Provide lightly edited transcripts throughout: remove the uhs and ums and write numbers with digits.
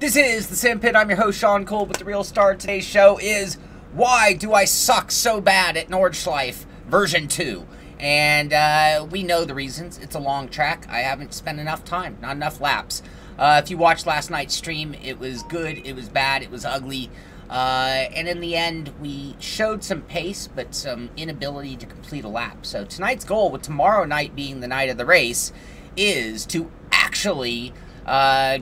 This is the Simpit. I'm your host, Shaun with the real star. Today's show is Why Do I Suck So Bad at Nordschleife version 2? And we know the reasons. It's a long track. I haven't spent enough time, not enough laps. If you watched last night's stream, it was good, it was bad, it was ugly. And in the end, we showed some pace, but some inability to complete a lap. So tonight's goal, with tomorrow night being the night of the race, is to actually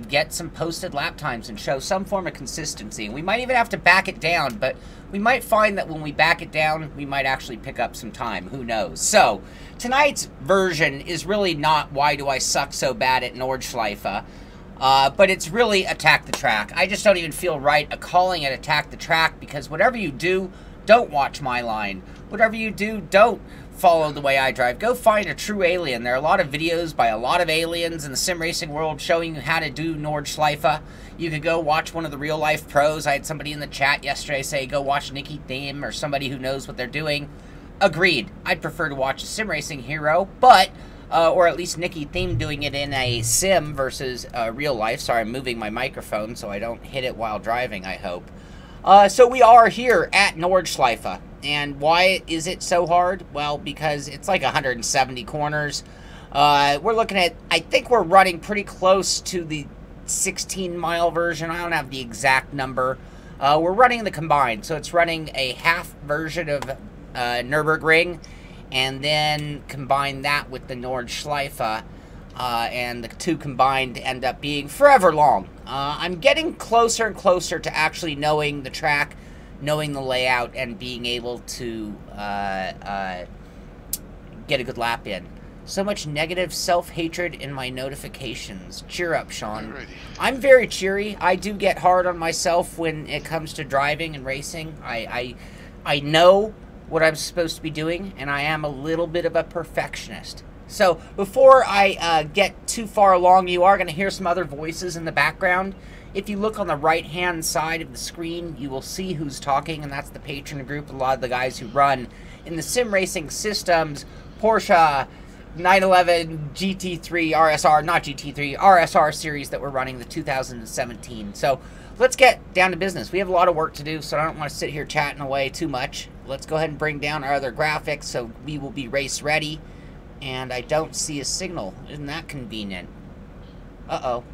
get some posted lap times and show some form of consistency. And we might even have to back it down, but we might find that when we back it down, we might actually pick up some time. Who knows? So tonight's version is really not why do I suck so bad at Nordschleife, but it's really attack the track. I just don't even feel right calling it attack the track, because whatever you do, don't watch my line. Whatever you do, don't follow the way I drive. Go find a true alien. There are a lot of videos by a lot of aliens in the sim racing world showing you how to do Nordschleife. You could go watch one of the real life pros. I had somebody in the chat yesterday say go watch Nikki Thiem or somebody who knows what they're doing. Agreed. I'd prefer to watch a sim racing hero, but or at least Nikki Thiem doing it in a sim versus real life. Sorry, I'm moving my microphone so I don't hit it while driving, I hope. So we are here at Nordschleife. And why is it so hard? Well, because it's like 170 corners. We're looking at, I think we're running pretty close to the 16-mile version. I don't have the exact number. We're running the combined. So it's running a half version of Nürburgring, and then combine that with the Nordschleife. And the two combined end up being forever long. I'm getting closer and closer to actually knowing the track, knowing the layout, and being able to get a good lap in. So much negative self-hatred in my notifications. Cheer up, Shaun. Alrighty. I'm very cheery. I do get hard on myself when it comes to driving and racing. I know what I'm supposed to be doing, and I am a little bit of a perfectionist. So before I get too far along, you are going to hear some other voices in the background. If you look on the right-hand side of the screen, you will see who's talking, and that's the patron group, a lot of the guys who run in the sim racing systems, Porsche 911 GT3 RSR, not GT3, RSR series that we're running, the 2017. So let's get down to business. We have a lot of work to do, so I don't want to sit here chatting away too much. Let's go ahead and bring down our other graphics so we will be race ready. And I don't see a signal. Isn't that convenient? Uh-oh.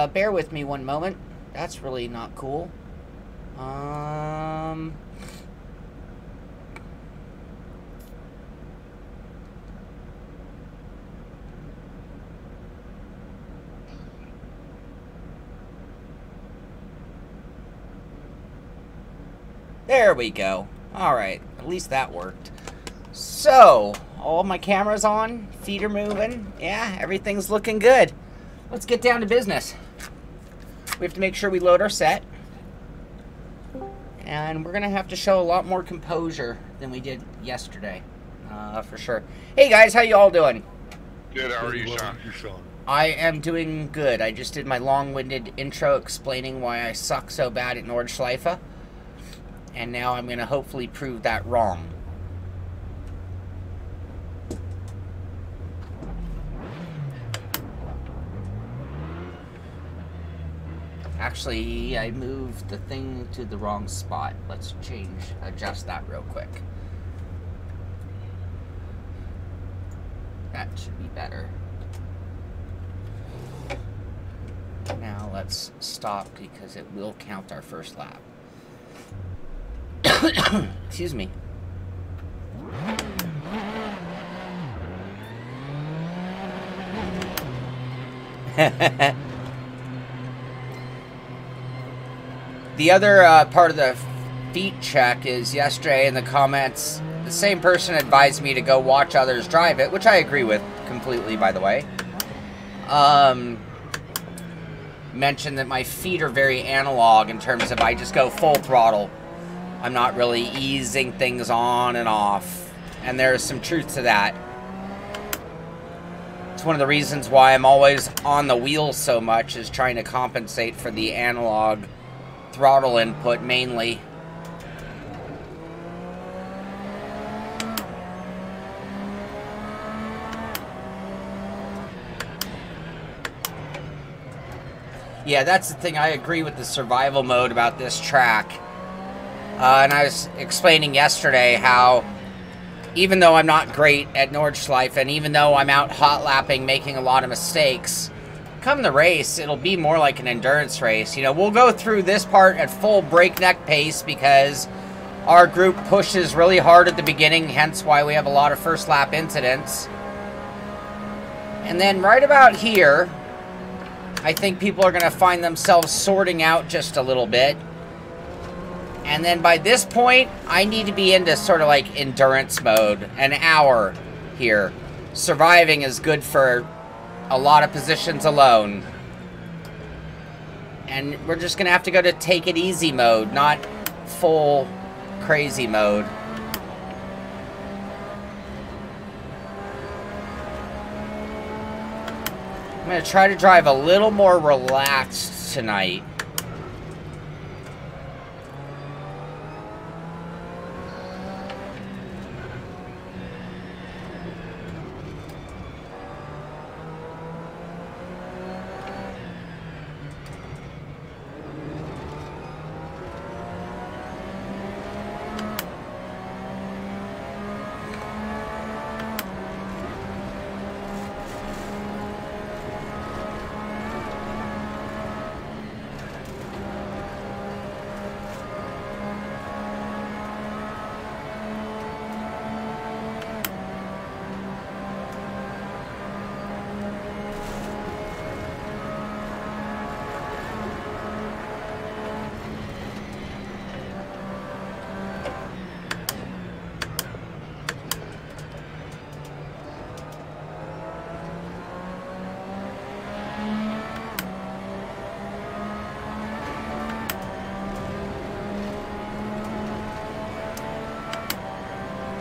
Bear with me one moment. That's really not cool. There we go. Alright, at least that worked. So, all my cameras on, feet are moving. Yeah, everything's looking good. Let's get down to business. We have to make sure we load our set. And we're going to have to show a lot more composure than we did yesterday. For sure. Hey guys, how you all doing? Good, how are you, Shaun? I am doing good. I just did my long-winded intro explaining why I suck so bad at Nordschleife. And now I'm going to hopefully prove that wrong. Actually, I moved the thing to the wrong spot. Let's adjust that real quick. That should be better. Now let's stop because it will count our first lap. Excuse me. The other part of the feet check is yesterday in the comments, the same person advised me to go watch others drive it, which I agree with completely, by the way. Mentioned that my feet are very analog in terms of I just go full throttle. I'm not really easing things on and off. And there's some truth to that. It's one of the reasons why I'm always on the wheel so much, is trying to compensate for the analog throttle input mainly. Yeah, that's the thing. I agree with the survival mode about this track. And I was explaining yesterday how even though I'm not great at Nordschleife, and even though I'm out hot lapping, making a lot of mistakes, come the race, it'll be more like an endurance race. You know, we'll go through this part at full breakneck pace because our group pushes really hard at the beginning, hence why we have a lot of first lap incidents. And then right about here, I think people are going to find themselves sorting out just a little bit. And then by this point, I need to be into sort of like endurance mode. An hour here. Surviving is good for a lot of positions alone. And we're just going to have to go to take it easy mode, not full crazy mode. I'm going to try to drive a little more relaxed tonight.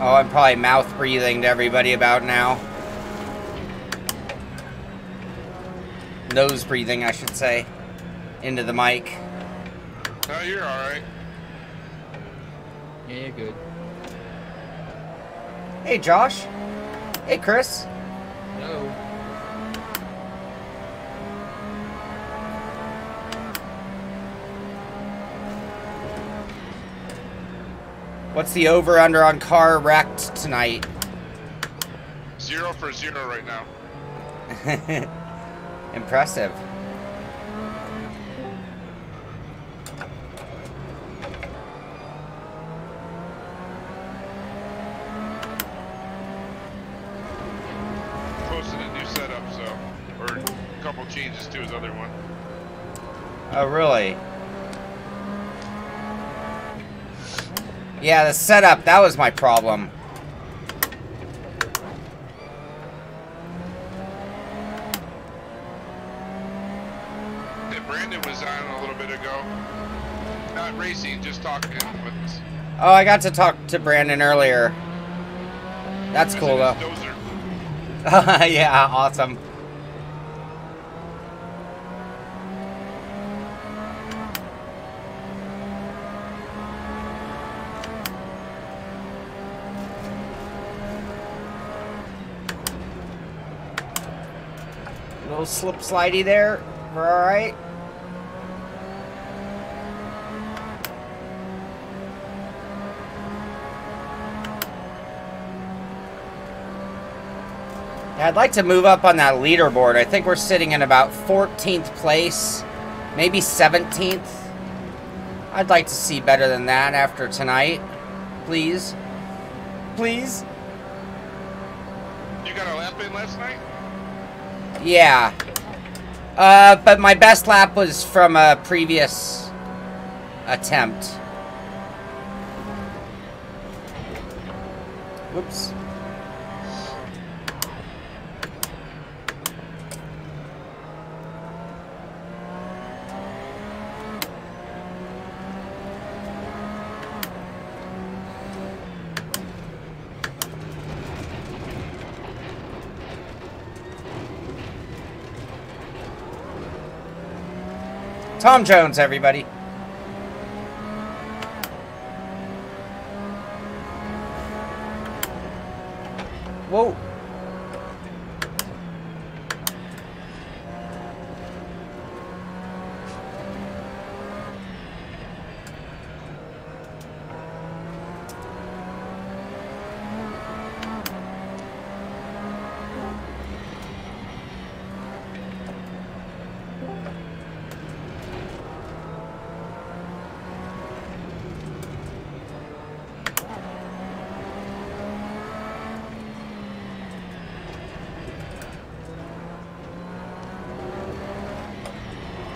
Oh, I'm probably mouth breathing to everybody about now. Nose breathing, I should say, into the mic. No, you're alright. Yeah, you're good. Hey, Josh. Hey, Chris. No. What's the over-under on car wrecked tonight? 0 for 0 right now. Impressive. Posted a new setup, so, or a couple changes to his other one. Oh, really? Yeah, the setup, that was my problem. Yeah, Brandon was on a little bit ago. Not racing, just talking with us. Oh, I got to talk to Brandon earlier. That's cool, though. Yeah, awesome. Little slip slidey there. We're all right. Yeah, I'd like to move up on that leaderboard. I think we're sitting in about 14th place, maybe 17th. I'd like to see better than that after tonight. Please. Please. You got a lap in last night? Yeah. But my best lap was from a previous attempt. Whoops. Tom Jones, everybody. Whoa.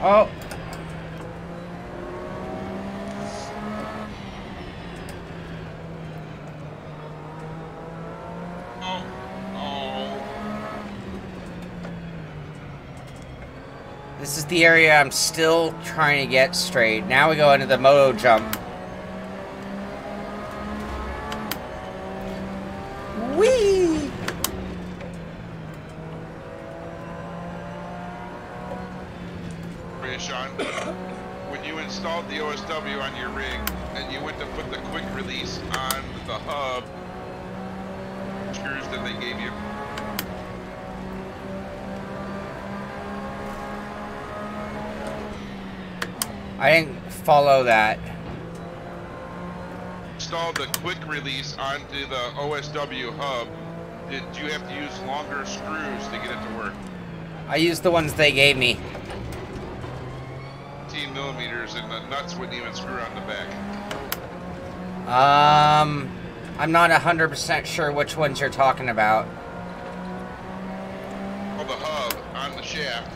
Oh. This is the area I'm still trying to get straight. Now we go into the moto jump. Whee! Hey, Shaun, when you installed the OSW on your rig and you went to put the quick release on the hub, screws that they gave you. I didn't follow that. Installed the quick release onto the OSW hub. Did you have to use longer screws to get it to work? I used the ones they gave me. 15 millimeters, and the nuts wouldn't even screw on the back. I'm not 100% sure which ones you're talking about. Oh, the hub on the shaft.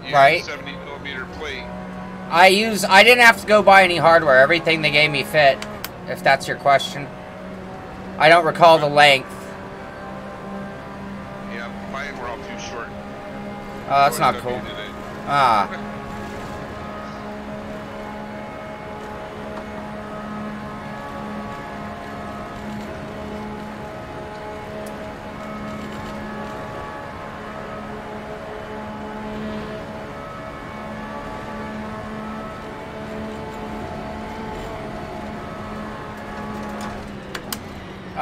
You Right. have a 70 millimeter plate. I didn't have to go buy any hardware. Everything they gave me fit, if that's your question. I don't recall the length. Yeah, mine were all too short. Oh, that's not cool. Ah.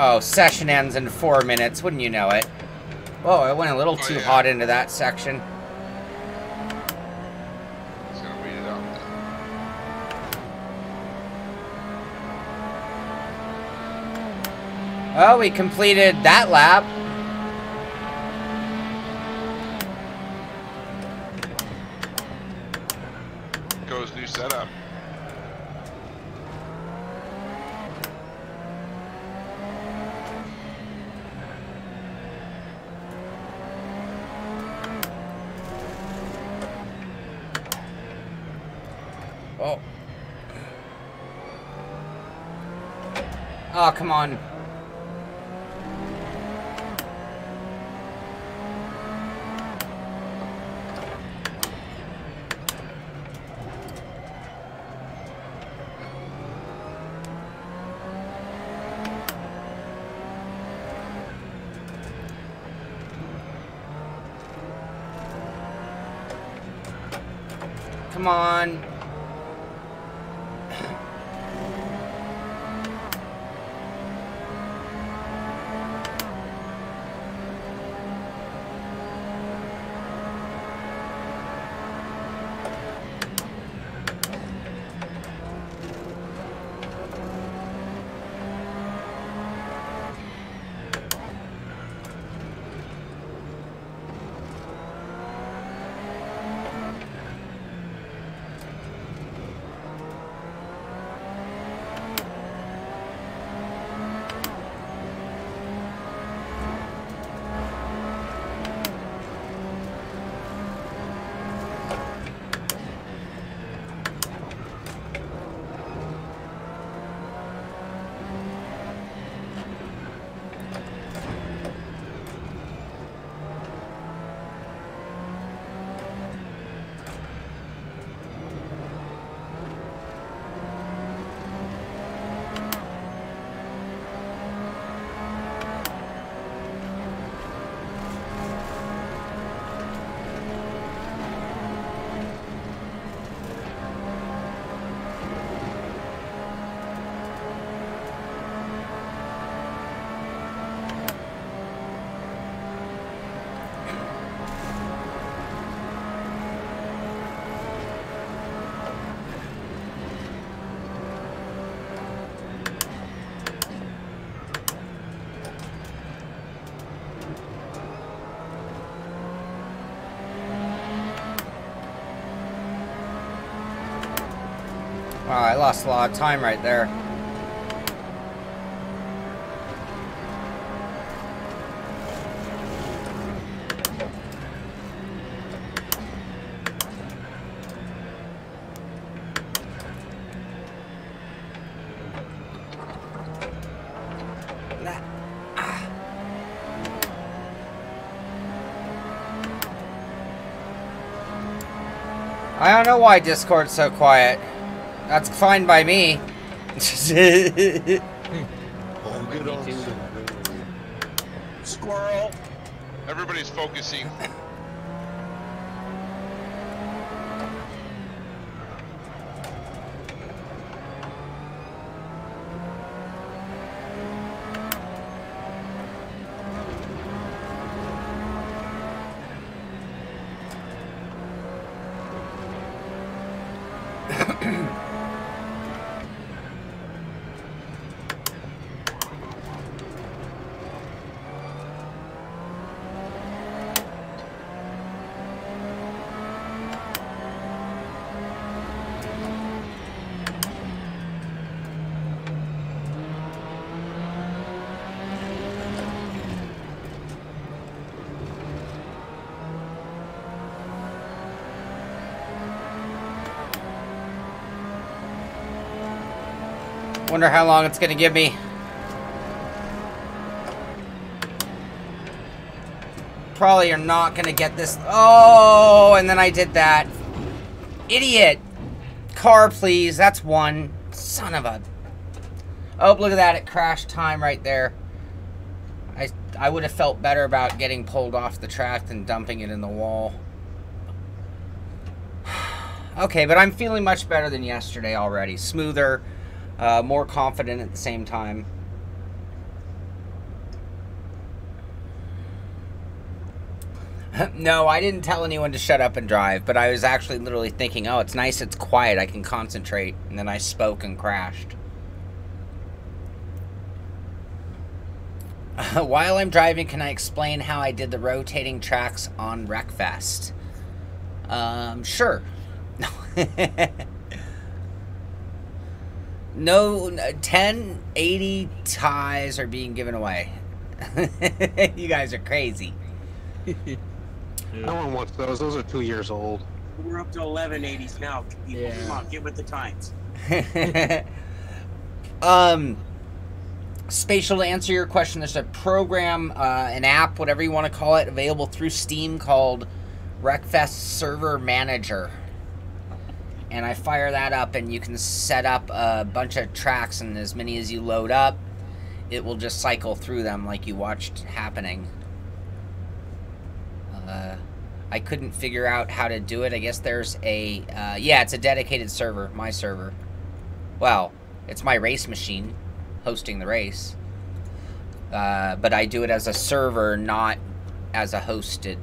Oh, session ends in 4 minutes. Wouldn't you know it? Whoa, I went a little too hot into that section. Just gonna wait it out. Oh, we completed that lap. Goes new setup. Oh. Oh, come on. Come on. Wow, I lost a lot of time right there. I don't know why Discord's so quiet. That's fine by me. Oh, good old Squirrel. Everybody's focusing. Wonder how long it's gonna give me. Probably you're not gonna get this. Oh, and then I did that. Idiot. Car, please. That's one. Son of a. Oh, look at that. It crashed time right there. I would have felt better about getting pulled off the track than dumping it in the wall. Okay, but I'm feeling much better than yesterday already. Smoother. More confident at the same time. No, I didn't tell anyone to shut up and drive, but I was actually literally thinking, oh, it's nice, it's quiet, I can concentrate, and then I spoke and crashed. While I'm driving, can I explain how I did the rotating tracks on Wreckfest? Sure. No, 1080 ties are being given away. You guys are crazy. No one wants those. Those are 2 years old. We're up to 1180s now. People, Yeah. come on, get with the times. Spatial, to answer your question, there's a program, an app, whatever you want to call it, available through Steam called Wreckfest Server Manager. And I fire that up, and you can set up a bunch of tracks, and as many as you load up, it will just cycle through them like you watched happening. I couldn't figure out how to do it. I guess there's a, yeah, it's a dedicated server, my server. Well, it's my race machine hosting the race. But I do it as a server, not as a hosted.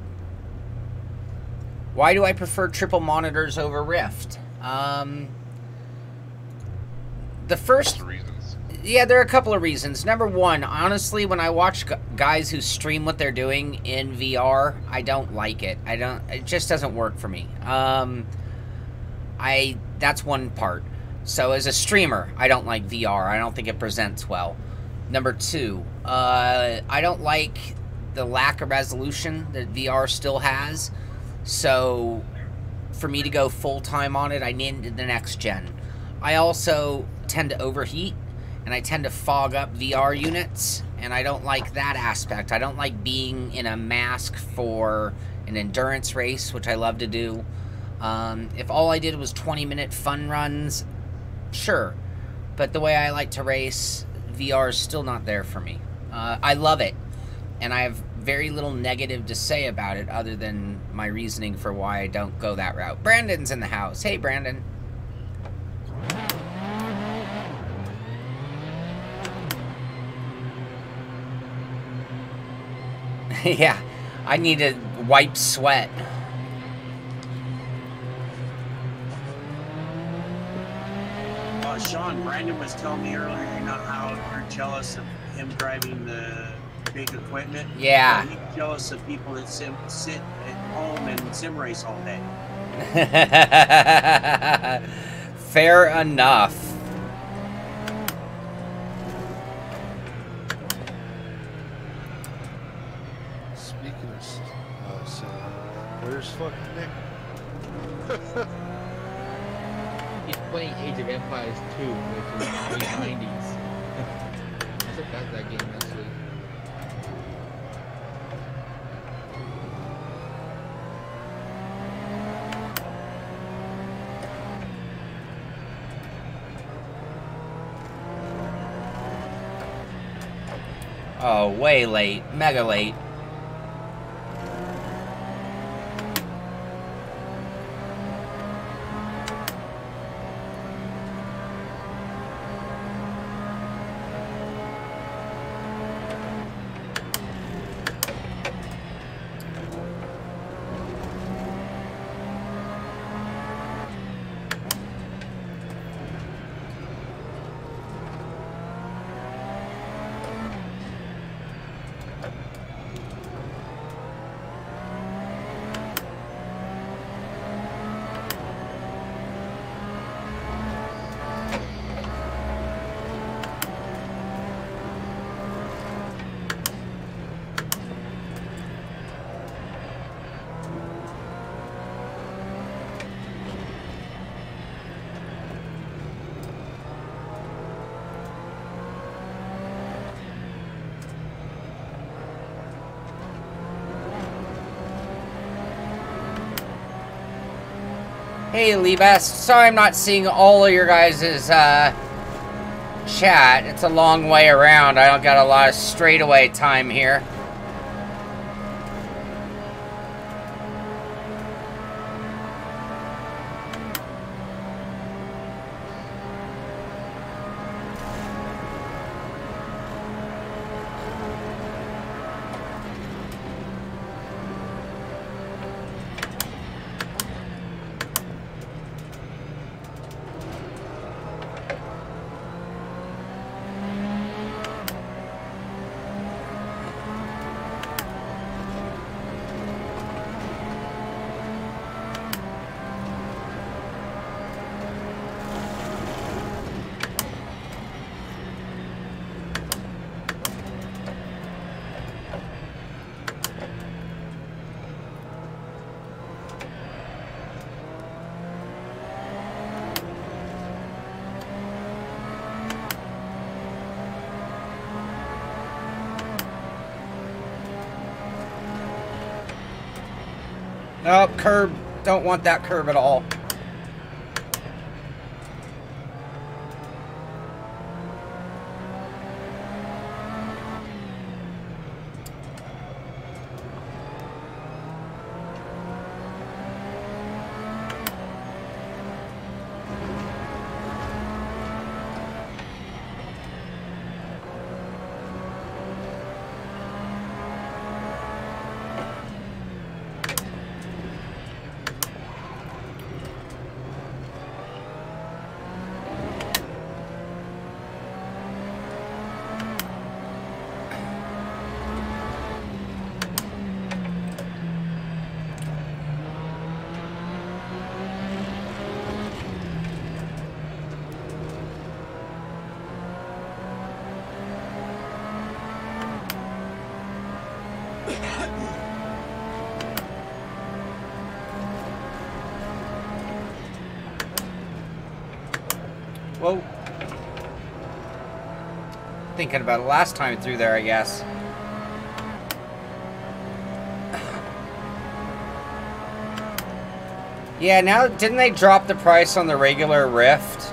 Why do I prefer triple monitors over Rift? The first Reasons. Yeah, there are a couple of reasons. Number one, honestly, when I watch guys who stream what they're doing in VR, I don't like it. It just doesn't work for me. That's one part. So as a streamer, I don't like VR. I don't think it presents well. Number two, I don't like the lack of resolution that VR still has. So for me to go full-time on it, I need the next gen. I also tend to overheat, and I tend to fog up VR units, and I don't like that aspect. I don't like being in a mask for an endurance race, which I love to do. If all I did was 20-minute fun runs, sure. But the way I like to race, VR is still not there for me. I love it, and I have very little negative to say about it other than my reasoning for why I don't go that route. Brandon's in the house. Hey, Brandon. Yeah, I need to wipe sweat. Shaun, Brandon was telling me earlier, you know how you're jealous of him driving the big equipment? Yeah. Well, he's jealous of people that sit at home and sim race all day. Fair enough. Speaking of Sam, where's fucking Nick? He's playing Age of Empires 2, which is early 90s. I forgot that game actually. Oh, way late. Mega late. Hey, Libas. Sorry I'm not seeing all of your guys' chat. It's a long way around. I don't got a lot of straightaway time here. Nope, curb. Don't want that curb at all. Whoa. Thinking about it last time through there, I guess. Yeah, now, didn't they drop the price on the regular Rift?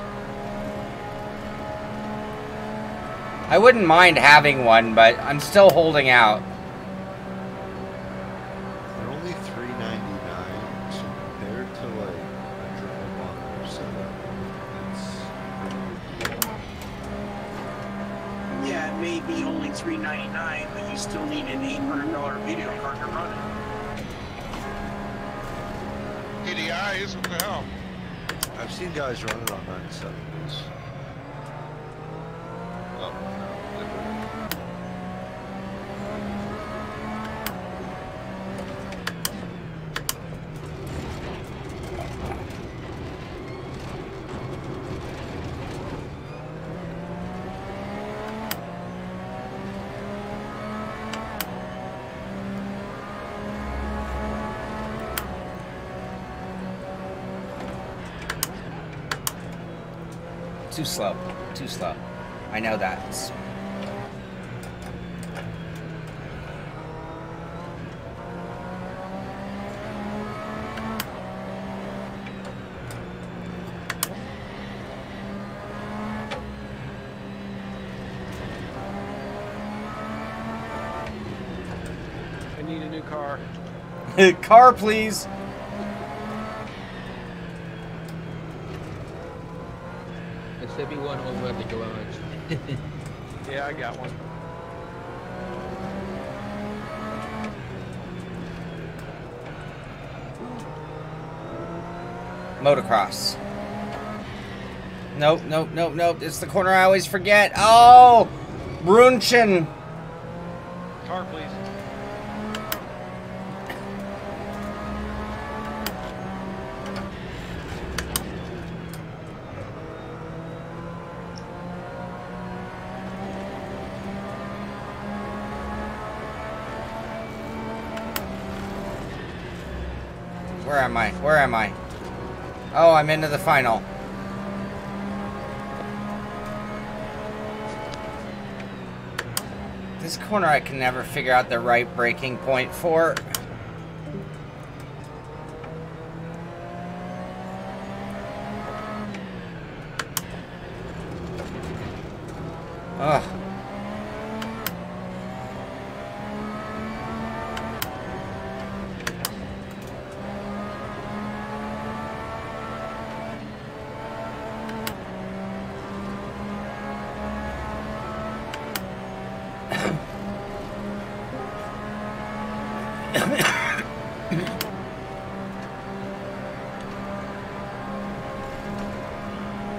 I wouldn't mind having one, but I'm still holding out. They're only $3.99, so compared to like a triple bundle setup, it's pretty good. Yeah, it may be only $3.99, but you still need an $800 video card to run it. EDIs, what the hell? I've seen guys run it on 970s. Oh, Too slow. Too slow. I know that. new car. Car, please. There should be one over at the garage. Yeah, I got one. Motocross. Nope, nope, nope, nope. It's the corner I always forget. Oh! Brunchen. Car, please. Where am I? Where am I? Oh, I'm into the final. This corner I can never figure out the right braking point for. Ugh.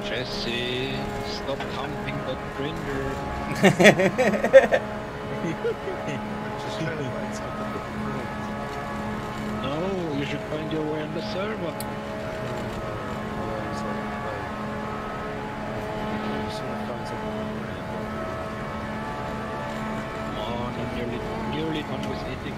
Jesse, stop humping that grinder. Just trying to find something to prove. No, you should find your way on the server. Oh, I'm nearly done with eating.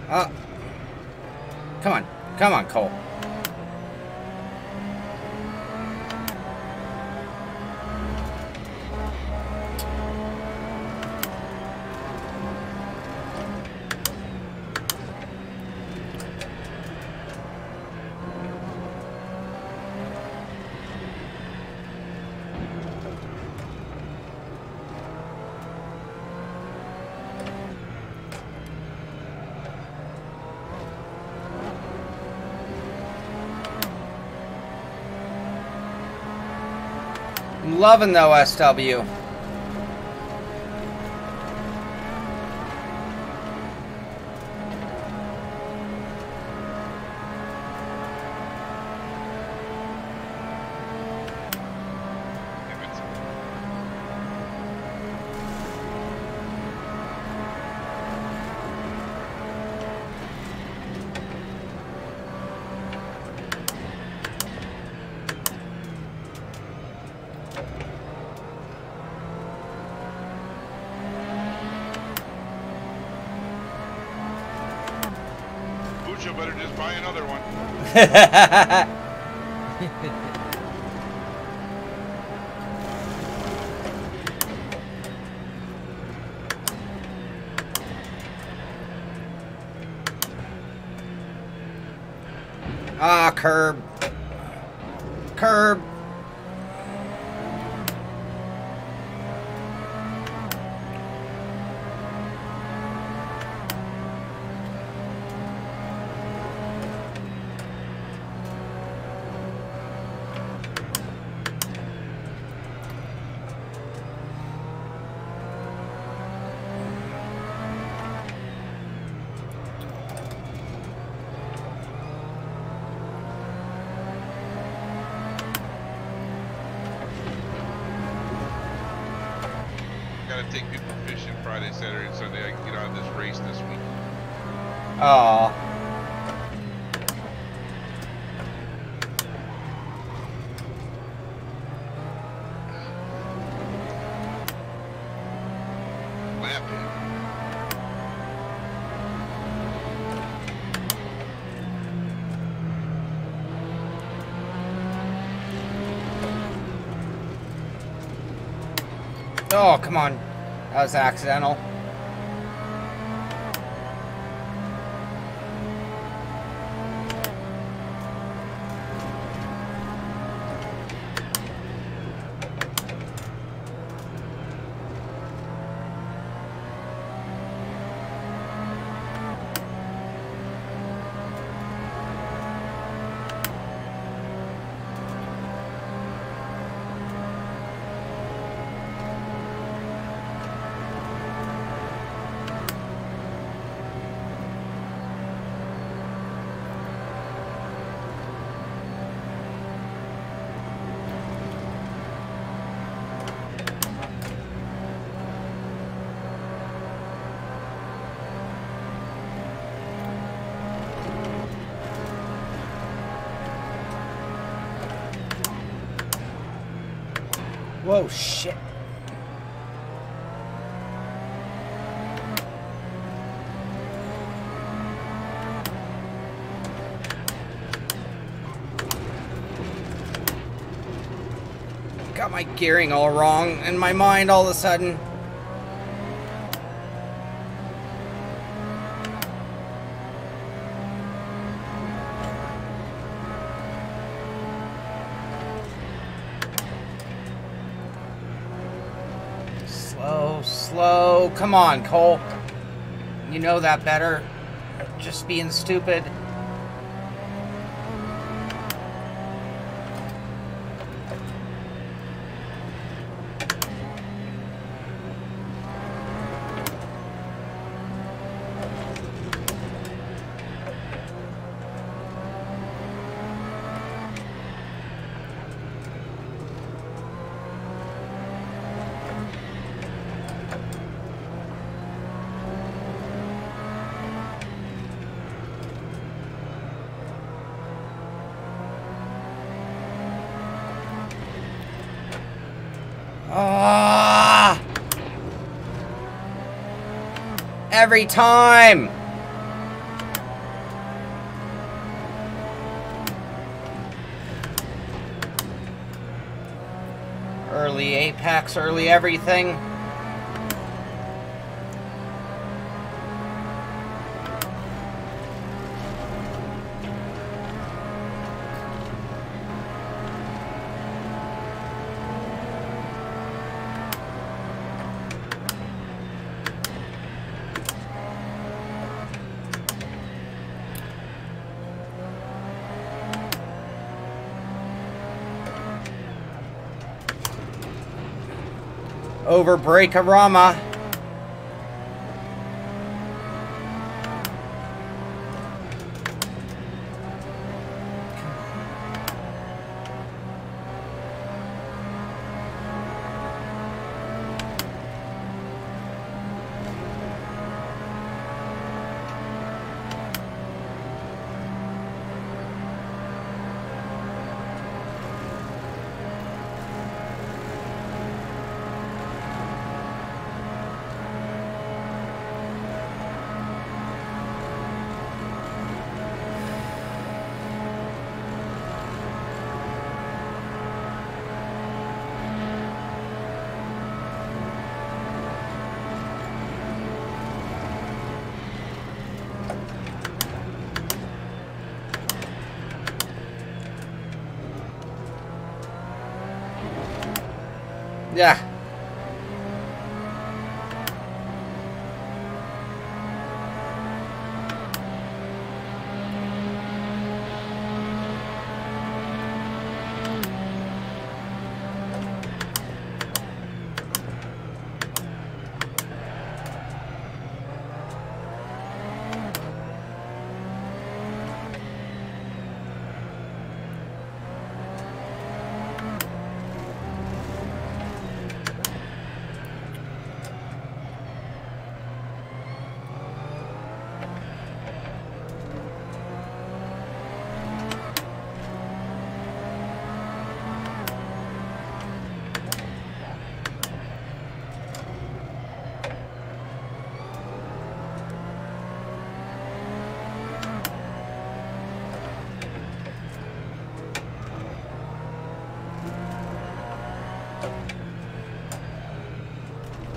Oh. Come on. Come on, Cole. I'm loving the OSW. You better just buy another one. Ah, curb. Curb. Gotta take people fishing Friday, Saturday, and Sunday. I can get on this race this week. Aw. Lap him. Oh, come on. That was accidental. Whoa, shit. Got my gearing all wrong in my mind all of a sudden. Slow. Come on, Cole. You know that better. Just being stupid. Ah! Every time! Early apex, early everything. Over Breakarama. Yeah.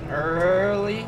Early.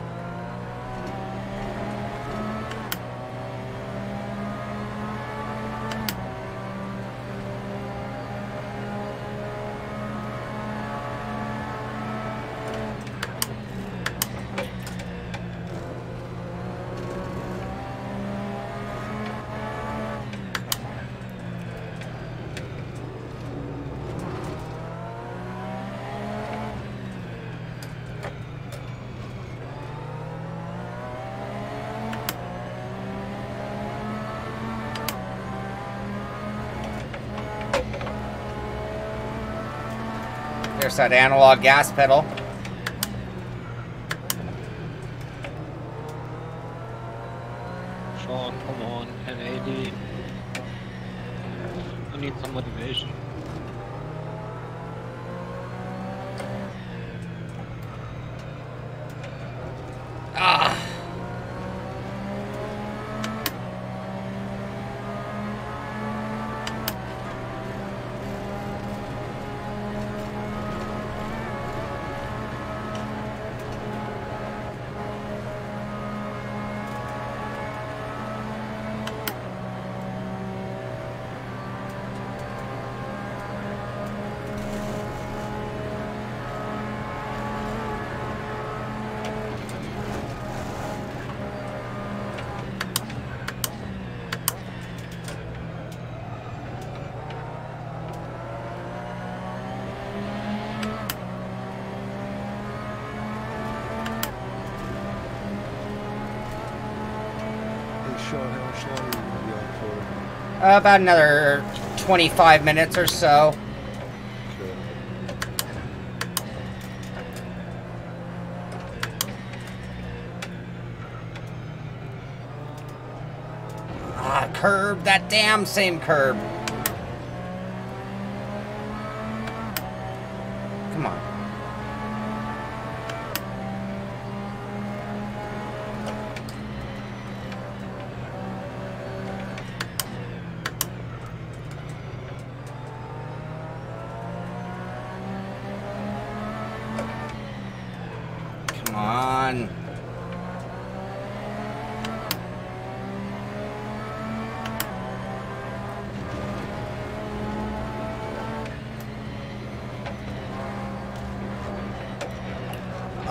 There's that analog gas pedal. Shaun, come on, 1080. I need some motivation. Ah. Shaun, how much longer are you going to be on for? About another 25 minutes or so. Okay. Ah, curb. That damn same curb. Come on. Come on.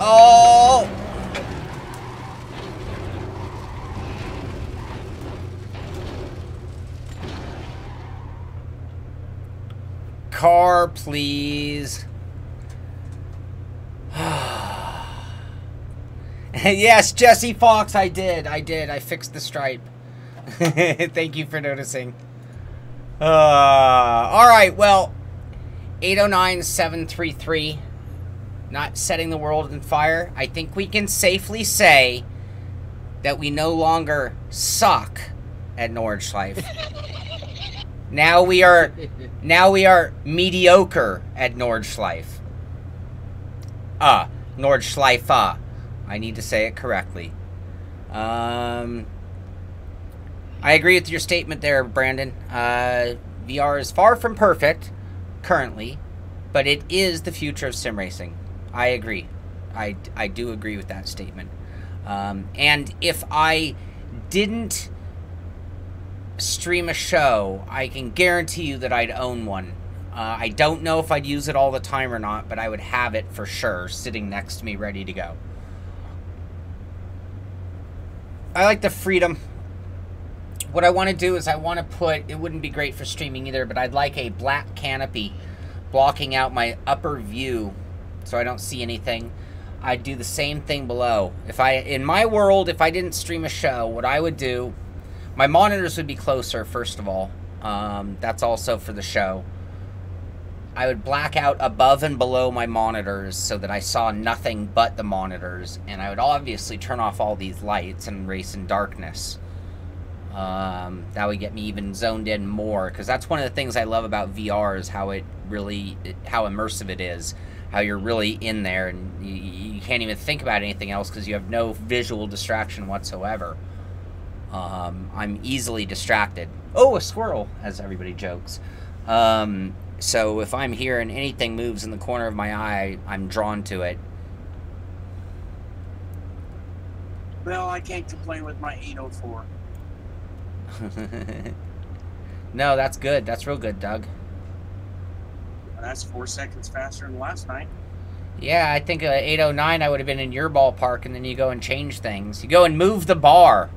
Oh! Car, please. Yes, Jesse Fox, I did. I fixed the stripe. Thank you for noticing. All right, well, 809-733. Not setting the world on fire. I think we can safely say that we no longer suck at Nordschleife. Now we are mediocre at Nordschleife. Nordschleife. I need to say it correctly. I agree with your statement there, Brandon. VR is far from perfect currently, but it is the future of sim racing. I agree. I do agree with that statement. And if I didn't stream a show, I can guarantee you that I'd own one. I don't know if I'd use it all the time or not, but I would have it for sure sitting next to me ready to go. I like the freedom. What I want to do is I want to put, it wouldn't be great for streaming either, but I'd like a black canopy blocking out my upper view so I don't see anything. I'd do the same thing below. In my world, if I didn't stream a show, what I would do, my monitors would be closer, first of all. That's also for the show. I would black out above and below my monitors so that I saw nothing but the monitors, and I would obviously turn off all these lights and race in darkness. That would get me even zoned in more, because that's one of the things I love about VR is how immersive it is, how you're really in there and you can't even think about anything else because you have no visual distraction whatsoever. I'm easily distracted. Oh, a squirrel, as everybody jokes. So if I'm here and anything moves in the corner of my eye, I'm drawn to it. Well, I can't complain with my 804. No, that's good. That's real good, Doug. That's 4 seconds faster than last night. Yeah, I think 809 I would have been in your ballpark, and then you go and change things. You go and move the bar.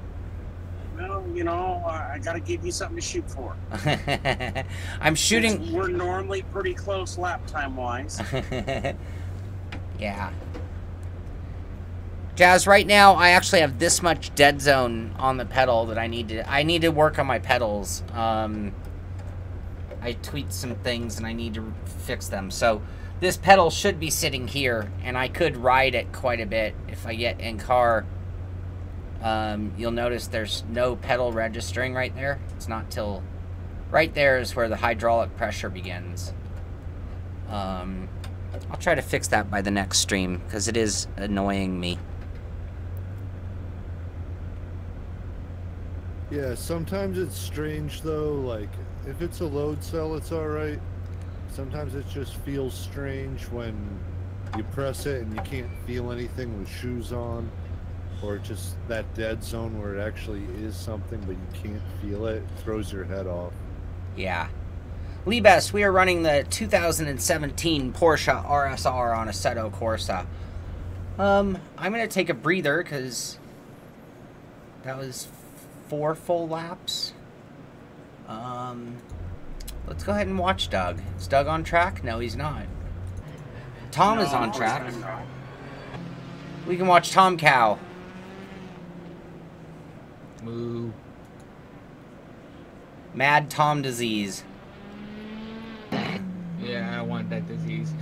Well, you know, I got to give you something to shoot for. I'm shooting... We're normally pretty close lap time-wise. Yeah. Jazz, right now, I actually have this much dead zone on the pedal that I need to work on my pedals. I tweaked some things, and I need to fix them. So this pedal should be sitting here, and I could ride it quite a bit if I get in car. You'll notice there's no pedal registering right there. It's not till right there is where the hydraulic pressure begins. I'll try to fix that by the next stream because it is annoying me. Yeah, sometimes it's strange though, like if it's a load cell it's alright. Sometimes it just feels strange when you press it and you can't feel anything with shoes on. Or just that dead zone where it actually is something but you can't feel it. It throws your head off. Yeah. Libes, we are running the 2017 Porsche RSR on Assetto Corsa. I'm going to take a breather because that was 4 full laps. Let's go ahead and watch Doug. Is Doug on track? No, he's not. Tom is on track. We can watch Tom Cow. Moo. Mad Tom disease. Yeah, I want that disease.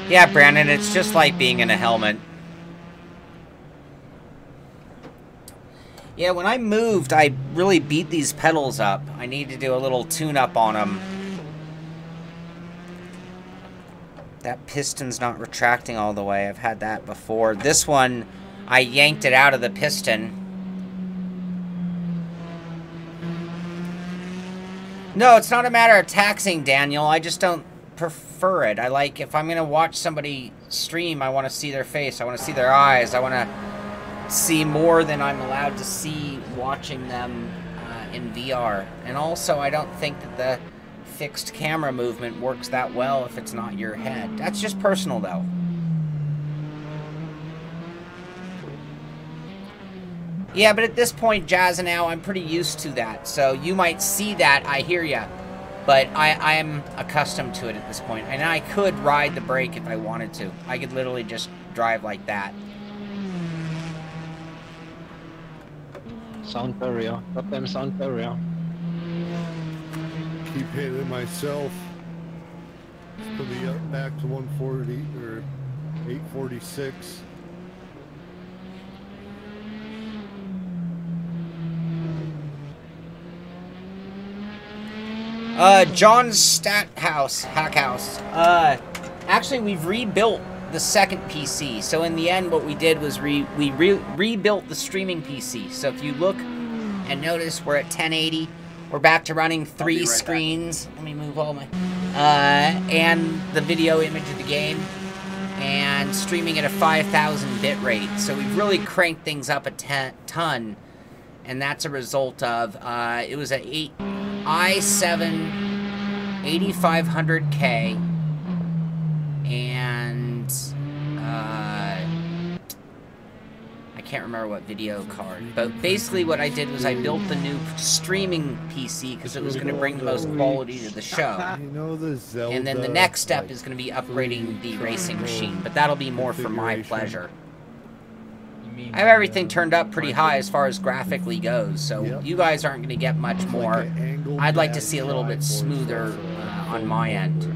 Yeah, Brandon, it's just like being in a helmet. Yeah, when I moved, I really beat these pedals up. I need to do a little tune-up on them. That piston's not retracting all the way. I've had that before. This one, I yanked it out of the piston. No, it's not a matter of taxing, Daniel. I just don't prefer it. I like, if I'm going to watch somebody stream, I want to see their face. I want to see their eyes. I want to see more than I'm allowed to see watching them in VR. And also, I don't think that the fixed camera movement works that well if it's not your head. That's just personal, though. Yeah, but at this point, Jazz and Al, I'm pretty used to that. So you might see that, I hear ya. But I am accustomed to it at this point. And I could ride the brake if I wanted to. I could literally just drive like that. Sound barrier. Laptime sound barrier. Keep hitting myself. Just put me up back to 140 or 846. John's Hackhouse. Actually, we've rebuilt the second PC. So in the end, what we did was we rebuilt the streaming PC. So if you look and notice, we're at 1080. We're back to running 3 screens. Let me move all my... and the video image of the game. and streaming at a 5,000 bit rate. So we've really cranked things up a ton, and that's a result of, it was an i7 8500K, and I can't remember what video card, but basically what I did was I built the new streaming PC because it was going to bring the most quality to the show. You know the Zelda, And then the next step is going to be upgrading the racing machine, but that'll be more for my pleasure. I have everything turned up pretty high as far as graphically goes, so you guys aren't going to get much more. I'd like to see a little bit smoother on my end.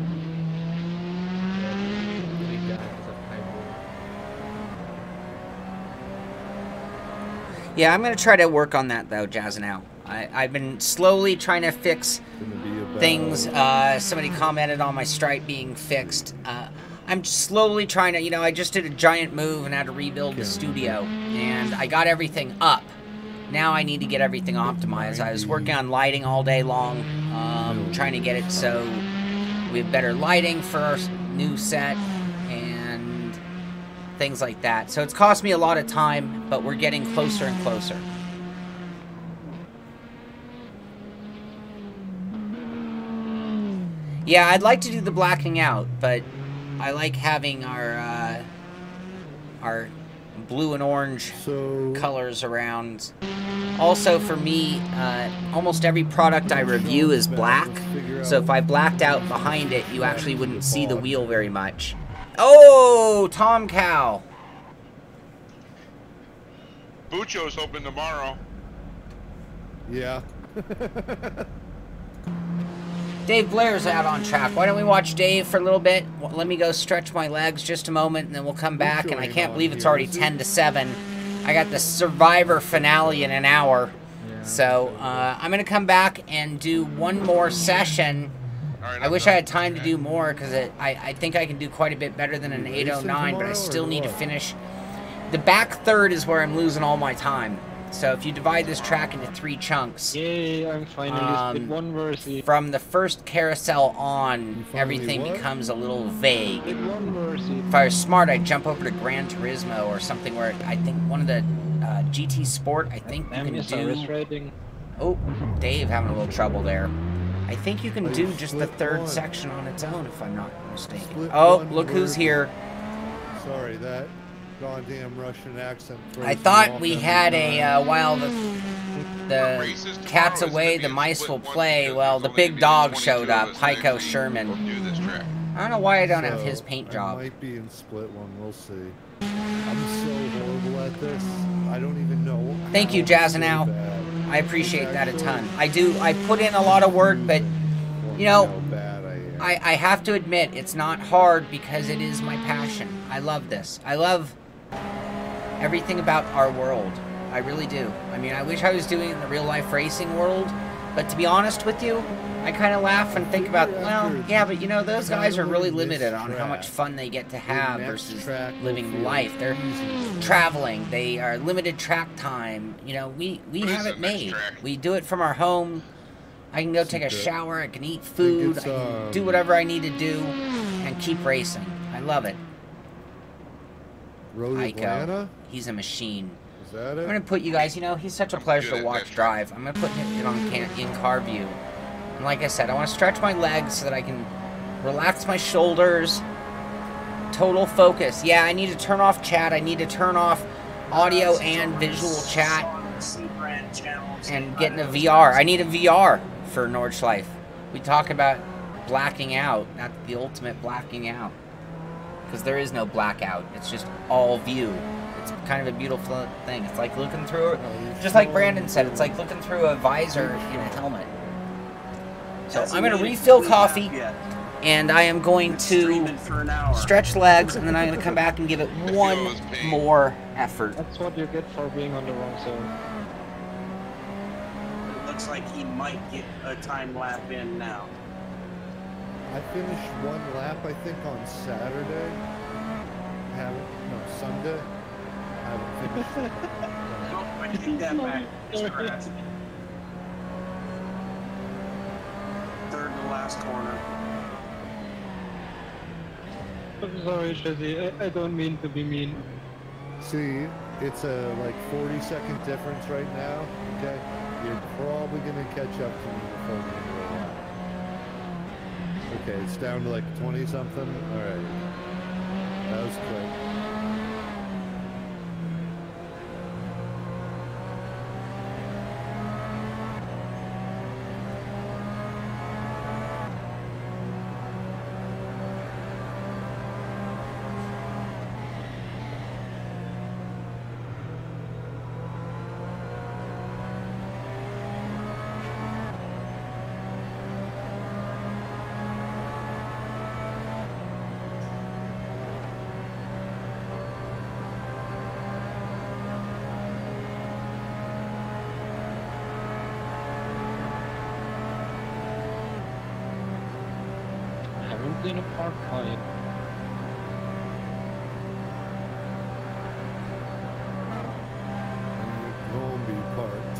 Yeah, I'm going to try to work on that, though, Jazzanow. I've been slowly trying to fix things. Somebody commented on my stripe being fixed. I'm slowly trying to, you know, I just did a giant move and had to rebuild the studio. And I got everything up. Now I need to get everything optimized. I was working on lighting all day long, trying to get it so we have better lighting for our new set and things like that. So it's cost me a lot of time, but we're getting closer and closer. Yeah, I'd like to do the blacking out, but I like having our blue and orange colors around. Also, for me, almost every product I review is black, so if I blacked out behind it, you actually wouldn't see the wheel very much. Oh, Tom Cow. Bucho's open tomorrow. Yeah. Dave Blair's out on track. Why don't we watch Dave for a little bit? Well, let me go stretch my legs just a moment, and then we'll come back. And I can't believe it's already 10 to 7. I got the Survivor finale in an hour. So I'm going to come back and do one more session. I wish I had time to do more, because I think I can do quite a bit better than an 809, but I still need to finish. The back third is where I'm losing all my time. So if you divide this track into 3 chunks, yay, I'm finally split one Mercy. From the first carousel on, everything becomes a little vague. If I was smart, I'd jump over to Gran Turismo or something where I think one of the GT Sport, I think you can do... Oh, Dave having a little trouble there. I think you can do just the third section on its own, if I'm not mistaken. Oh, look who's here. Sorry, that goddamn Russian accent. I thought we had a while the cat's away, the mice will play. Well, the big dog showed up, Heiko Sherman. I don't know why I don't have his paint job. Might be in split one. We'll see. I'm so horrible at this. I don't even know. Thank you, Jazzanow. I appreciate that a ton. I do. I put in a lot of work, but you know, I have to admit it's not hard because it is my passion. I love this. I love everything about our world. I really do. I mean, I wish I was doing it in the real life racing world, but to be honest with you, I kind of laugh and think about, well, yeah, but you know, those guys are really limited on how much fun they get to have versus living life. They're traveling. They are limited track time. You know, we have it made. We do it from our home. I can go take a shower. I can eat food. I can do whatever I need to do and keep racing. I love it. Heiko, he's a machine. Is that it? I'm going to put you guys, you know, he's such a pleasure to watch drive. I'm going to put it on in-car view. And like I said, I want to stretch my legs so that I can relax my shoulders. Total focus. Yeah, I need to turn off chat. I need to turn off audio and visual chat. And get in a VR. I need a VR for Nordschleife. We talk about blacking out, not the ultimate blacking out. Because there is no blackout. It's just all view. It's kind of a beautiful thing. It's like looking through, just like Brandon said, it's like looking through a visor in a helmet. So I'm going to refill coffee, and I am going to stretch legs, and then I'm going to come back and give it one more effort. That's what you get for being on the wrong zone. It looks like he might get a time lap in now. I finished one lap, I think, on Saturday. Sunday. I haven't finished it. No, I take that back. It's correct. Third to last corner. I'm sorry, Jesse. I don't mean to be mean. See, it's a like 40-second difference right now. Okay, you're probably gonna catch up to me before the end of the lap. Okay, it's down to like 20 something. All right, that was quick. In a park quiet. Gonna be parked.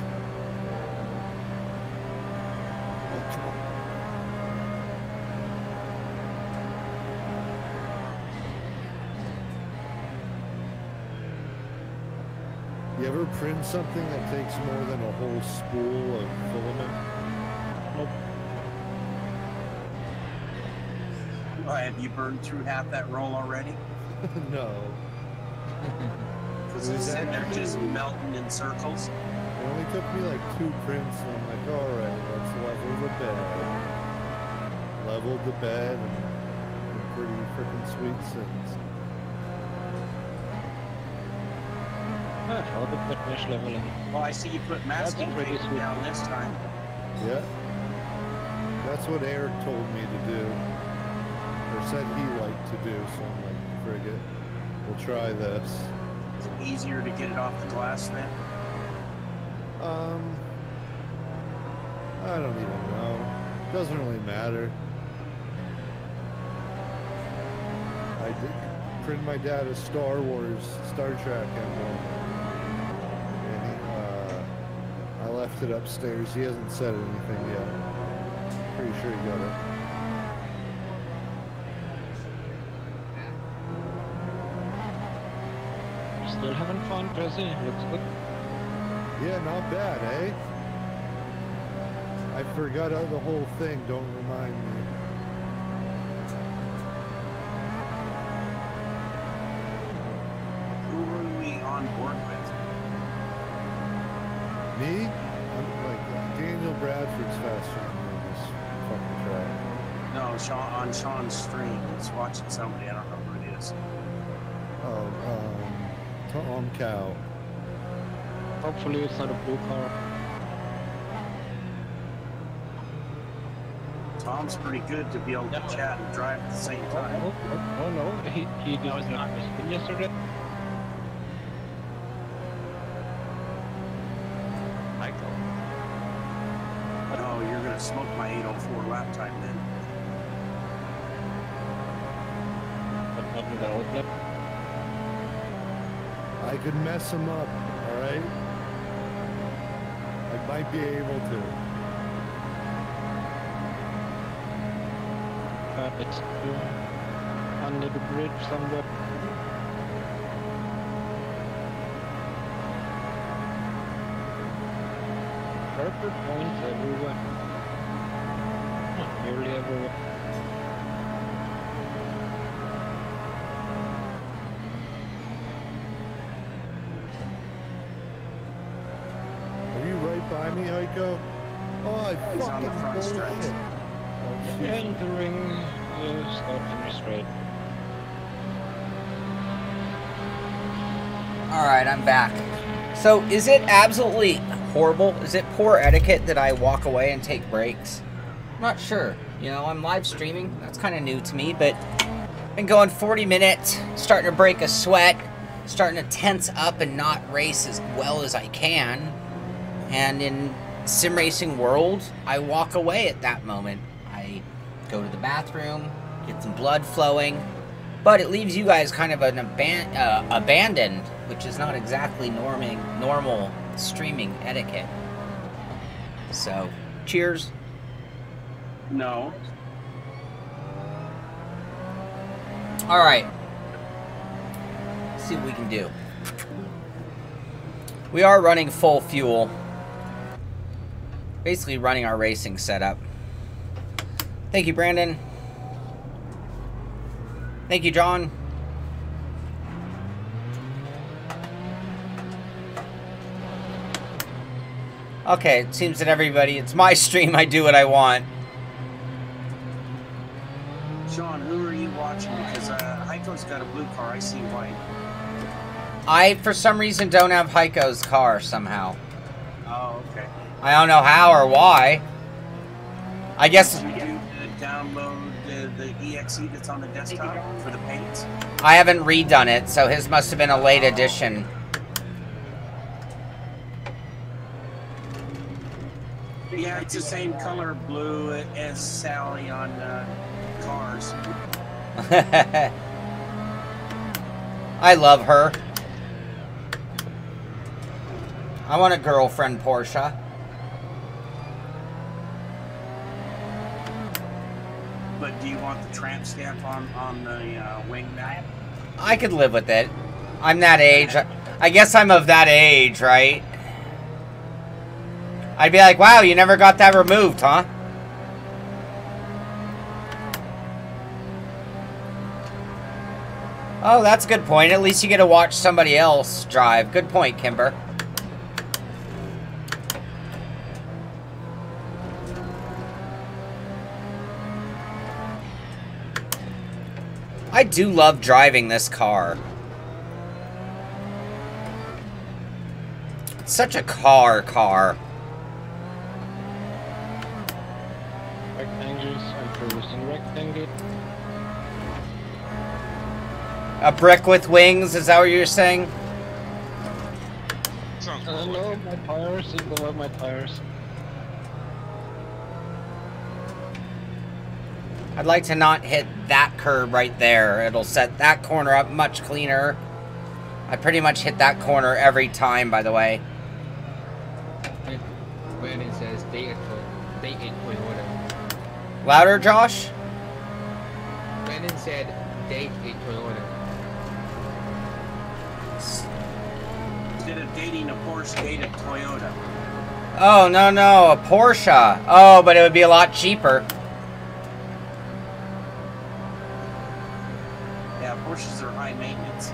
You ever print something that takes more than a whole spool of filament? Nope. Have you burned through half that roll already? No. Because it's sitting there just melting in circles. It only took me like 2 prints, and I'm like, alright, let's level the bed. Leveled the bed, and pretty freaking sweet since. Ah, how the finish leveling. Well, I see you put masking pretty tape sweet. down this time. Yeah. That's what Eric told me to do. Or said he liked to do, so I'm like, frig it. We'll try this. Is it easier to get it off the glass then? I don't even know. Doesn't really matter. I did print my dad a Star Wars, Star Trek emblem. And I left it upstairs. He hasn't said anything yet. Pretty sure he got it. Still having fun, Jesse. Looks good. Yeah, not bad, eh? I forgot the whole thing. Don't remind me. Who were we on board with? Me? I'm like Daniel Bradford's faster than me on this fucking track. No, Shaun, on Shaun's stream. He's watching somebody. I don't know who it is. Oh, Tom Cow. Hopefully it's not a blue car. Tom's pretty good to be able to chat and drive at the same time. Oh no, he did not spin yesterday. Michael. No, you're gonna smoke my 804 lap time then. But not in the outlet. I could mess him up, alright? I might be able to. It's under the bridge somewhere. Purple points everywhere. Nearly everywhere. Are you right by me, Heiko? Oh, I He's on the fucking front stretch. bullshit. Oh, shit. Entering the start finish straight. Alright, I'm back. So, is it absolutely horrible? Is it poor etiquette that I walk away and take breaks? I'm not sure. You know, I'm live streaming. That's kind of new to me, but been going 40 minutes, starting to break a sweat, starting to tense up and not race as well as I can. And in sim racing world, I walk away at that moment. I go to the bathroom, get some blood flowing, but it leaves you guys kind of an abandoned, which is not exactly normal streaming etiquette. So, cheers. No. Alright. Let's see what we can do. We are running full fuel. Basically running our racing setup. Thank you, Brandon. Thank you, John. Okay, it seems that everybody, it's my stream, I do what I want. Shaun, who are you watching? Because Heiko's got a blue car. I see white. I, for some reason, don't have Heiko's car somehow. Oh, okay. I don't know how or why. I guess... Did you download the EXE that's on the desktop for the paints? I haven't redone it, so his must have been a late edition. Yeah, it's the same color blue as Sally on cars. I love her. I want a girlfriend Porsche. But do you want the tramp stamp on the wing mat? I could live with it. I'm that age. I guess I'm of that age, right? I'd be like, wow, you never got that removed, huh? Oh, that's a good point. At least you get to watch somebody else drive. Good point, Kimber. I do love driving this car. It's such a car. Rectangles, I'm producing rectangle. A brick with wings, is that what you're saying? Sounds I cool. love my tires, I love my tires. I'd like to not hit that curb right there. It'll set that corner up much cleaner. I pretty much hit that corner every time, by the way. Brandon says date a Toyota. Louder, Josh? Brandon said date a Toyota. Instead of dating a Porsche, date a Toyota. Oh, no, a Porsche. Oh, but it would be a lot cheaper. Yeah, Porsches are high maintenance.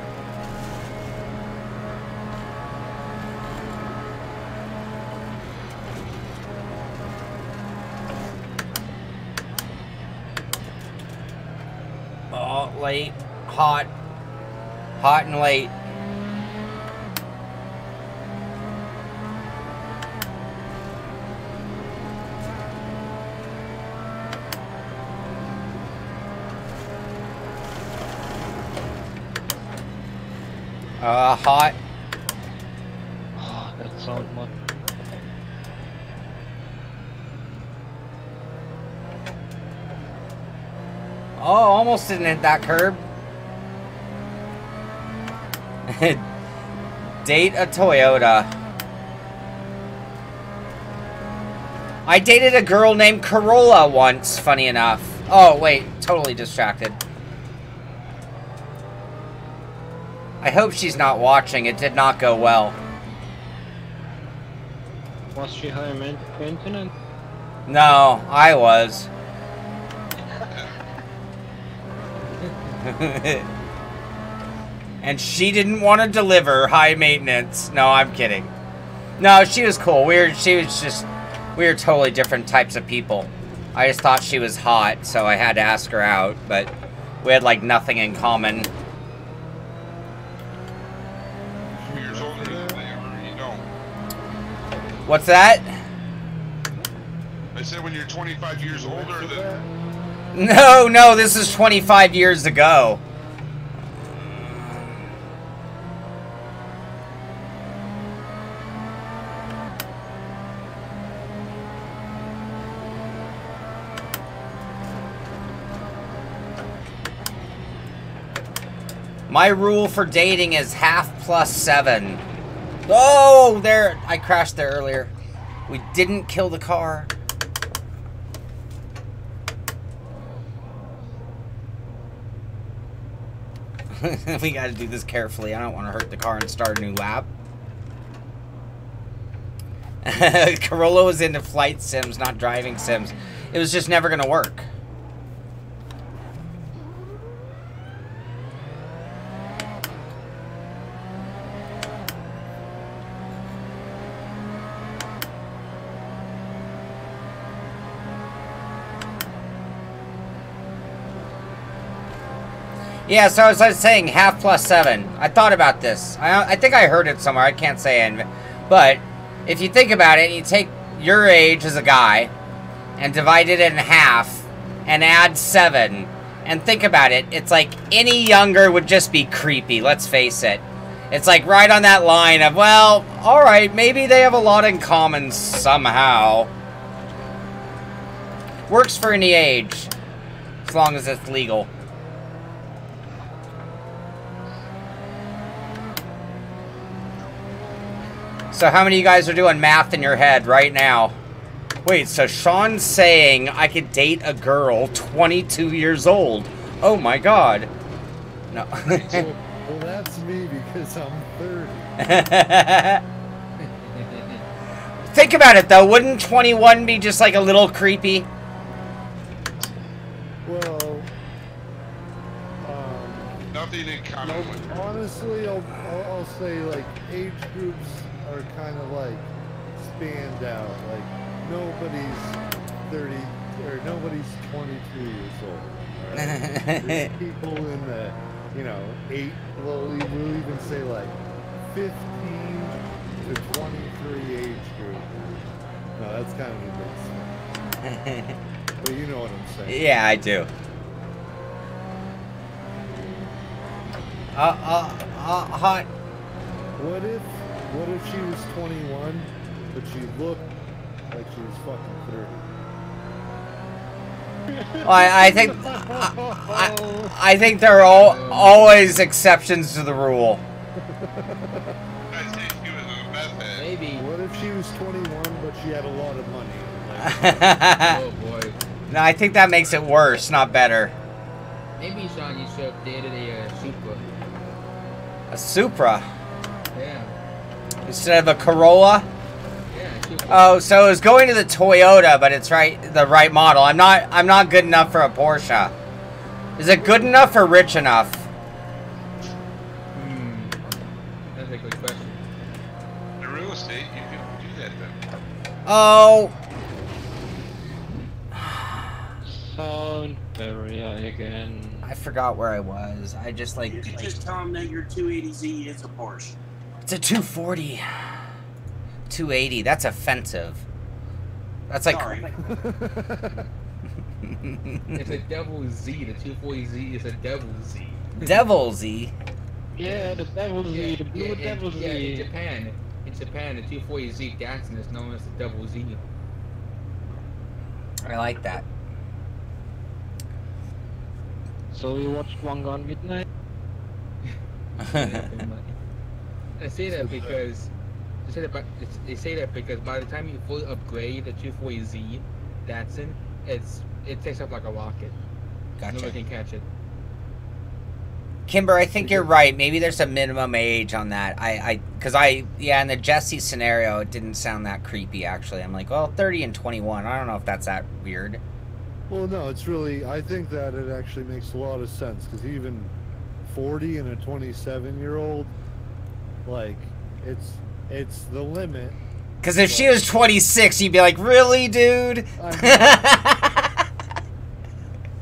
Oh, late. Hot. Hot and late. Hot. Oh, that sounds much. Oh, almost didn't hit that curb. Date a Toyota. I dated a girl named Corolla once, funny enough. Oh, wait, totally distracted. I hope she's not watching. It did not go well. Was she high maintenance? No, I was. And she didn't want to deliver high maintenance. No, I'm kidding. No, she was cool. We were totally different types of people. I just thought she was hot, so I had to ask her out, but we had like nothing in common. Years older than they are, you don't. What's that? I said when you're 25 years older than... No, this is 25 years ago. My rule for dating is half plus 7. Oh, there. I crashed there earlier. We didn't kill the car. We got to do this carefully. I don't want to hurt the car and start a new lap. Corolla was into flight sims, not driving sims. It was just never going to work. Yeah, so as I was saying, half plus 7. I thought about this. I think I heard it somewhere. I can't say it. But if you think about it, you take your age as a guy and divide it in half and add 7. And think about it. It's like any younger would just be creepy. Let's face it. It's like right on that line of, well, alright, maybe they have a lot in common somehow. Works for any age. As long as it's legal. So how many of you guys are doing math in your head right now? Wait, so Shaun's saying I could date a girl 22 years old. Oh my god. No. Well, that's me because I'm 30. Think about it though, wouldn't 21 be just like a little creepy? Well, Nothing in common with her. honestly, I'll say like age groups are kind of like spanned out. Like nobody's 30 or nobody's 22 years old. Right? There's people in the, you know, we'll even say like 15 to 23 age group. No, that's kind of a big spin. But you know what I'm saying. Yeah, I do. Hot. What if she was 21, but she looked like she was fucking 30? Well, I think there are always exceptions to the rule. Maybe. What if she was 21, but she had a lot of money? Oh boy. No, I think that makes it worse, not better. Maybe, Shaun, you should have dated a Supra. A Supra Yeah. instead of a Corolla. Yeah, Supra. Oh, so it's going to the Toyota, but it's the right model. I'm not good enough for a Porsche. Is it good enough or rich enough? That's a good question. In real estate, you can do that then. Oh. Sound very again. I forgot where I was. I just like... You could just tell him that your 280Z is a Porsche. It's a 240. 280. That's offensive. That's like... Sorry. It's a Devil Z. The 240Z is a Devil Z. Devil Z. Yeah, the Devil Z, the blue Devil Z. Yeah, in Japan, the 240Z Datsun is known as the Devil Z. I like that. So we watched One Gone Midnight. I say that because they say that because by the time you fully upgrade the 240Z Datsun, it takes up like a rocket. Gotcha. Nobody can catch it. Kimber, I think you're right. Maybe there's a minimum age on that. Yeah, in the Jesse scenario, it didn't sound that creepy, actually. I'm like, well, 30 and 21. I don't know if that's that weird. Well, no, it's really, I think that it actually makes a lot of sense, because even 40 and a 27-year-old, like, it's the limit. Because if she was 26, you'd be like, really, dude?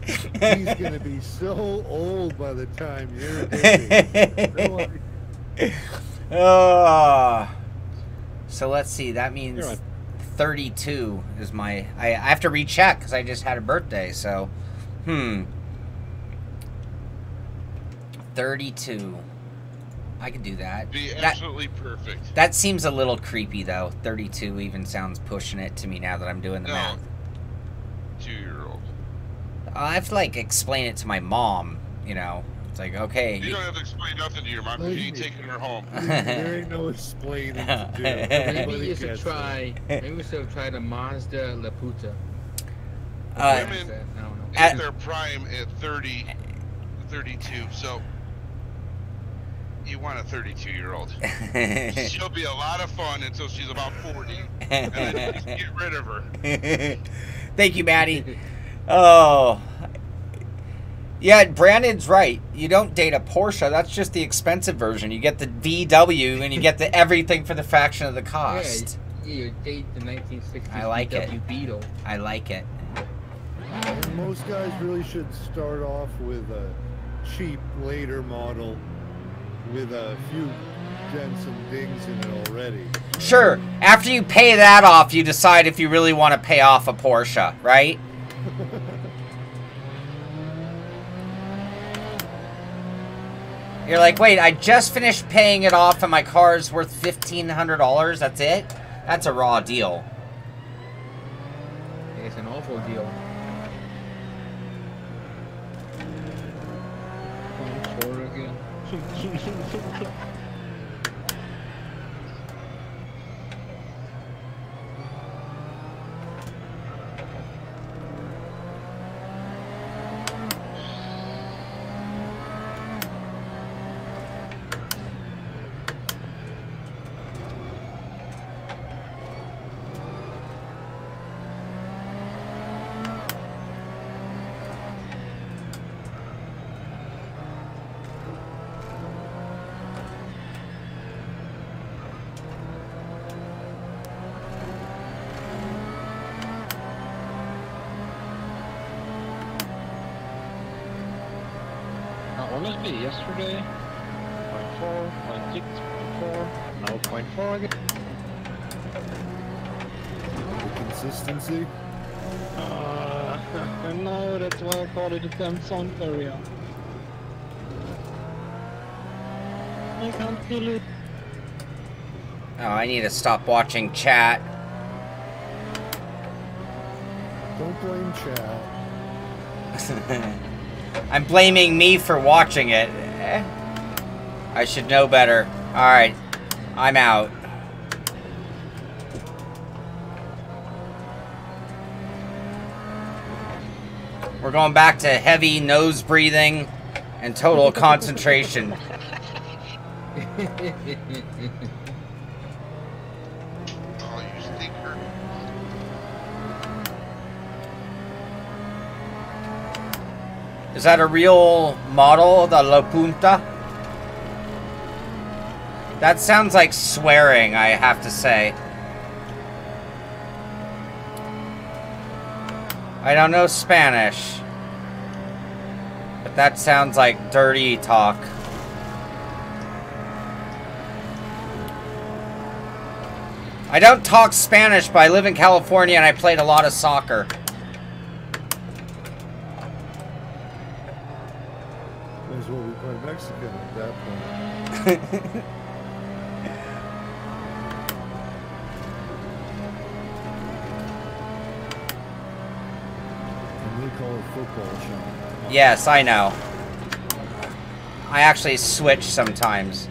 He's going to be so old by the time you're dating. Oh. So let's see, that means 32 is my... I have to recheck because I just had a birthday, so... 32. I could do that. Be absolutely perfect. That seems a little creepy, though. 32 even sounds pushing it to me now that I'm doing the math. 2-year-old. I have to, like, explain it to my mom, you know. It's like, okay. You don't have to explain nothing to your mom because you ain't taking her home. There ain't no explaining to do. Maybe you should try. Maybe we should try the Mazda Laputa. Women I don't know. at their prime at 30, 32. So you want a 32-year-old. She'll be a lot of fun until she's about 40, and then just get rid of her. Thank you, Maddie. Oh. Yeah, Brandon's right. You don't date a Porsche. That's just the expensive version. You get the VW, and you get the everything for the fraction of the cost. Yeah, you date the 1960s I like VW it. Beetle. I like it. And most guys really should start off with a cheap later model with a few dents and dings in it already. Sure. After you pay that off, you decide if you really want to pay off a Porsche, right? You're like, wait, I just finished paying it off and my car is worth $1,500. That's it? That's a raw deal. It's an awful deal. Four again. Honestly, yesterday, 0.4, 0.6, 0.4, now 0.4 again. The consistency. No, that's why I call it a damn sound barrier. I can't feel it. Oh, I need to stop watching chat. Don't blame chat. I'm blaming me for watching it. I should know better. Alright, I'm out. We're going back to heavy nose breathing and total concentration. Oh, you stinker. Is that a real model, the La Punta? That sounds like swearing, I have to say. I don't know Spanish, but that sounds like dirty talk. I don't talk Spanish, but I live in California and I played a lot of soccer. Might as well be playing Mexican at that point. And we call it football, Shaun. Yes, I know. I actually switch sometimes,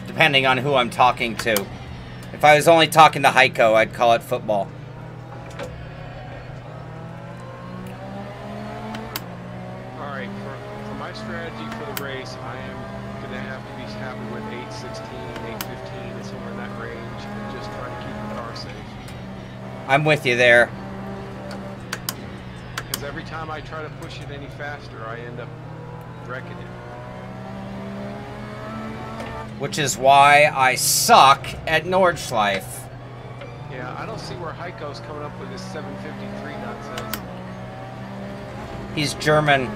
depending on who I'm talking to. If I was only talking to Heiko, I'd call it football. Alright, for my strategy for the race, I am going to have to be happy with 816, 815, and somewhere in that range, and just try to keep the car safe. I'm with you there. Because every time I try to push it any faster, I end up wrecking it. Which is why I suck at Nordschleife. Yeah, I don't see where Heiko's coming up with this 753 nonsense. He's German.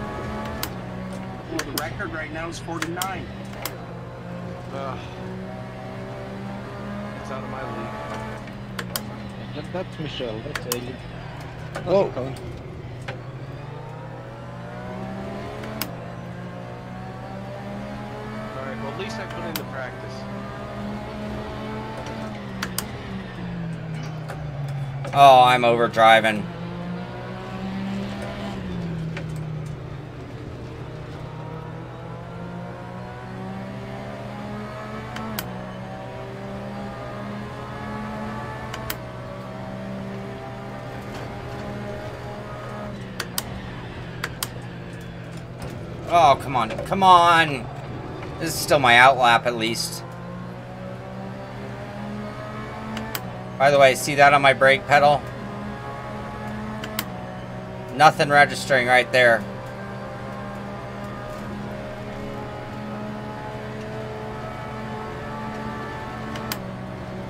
Well, the record right now is 49. It's out of my league. That's Michelle, that's Alien. Whoa. Alright, well at least I put in the practice. Oh, I'm overdriving. Oh, come on. Come on. This is still my outlap, at least. By the way, see that on my brake pedal? Nothing registering right there.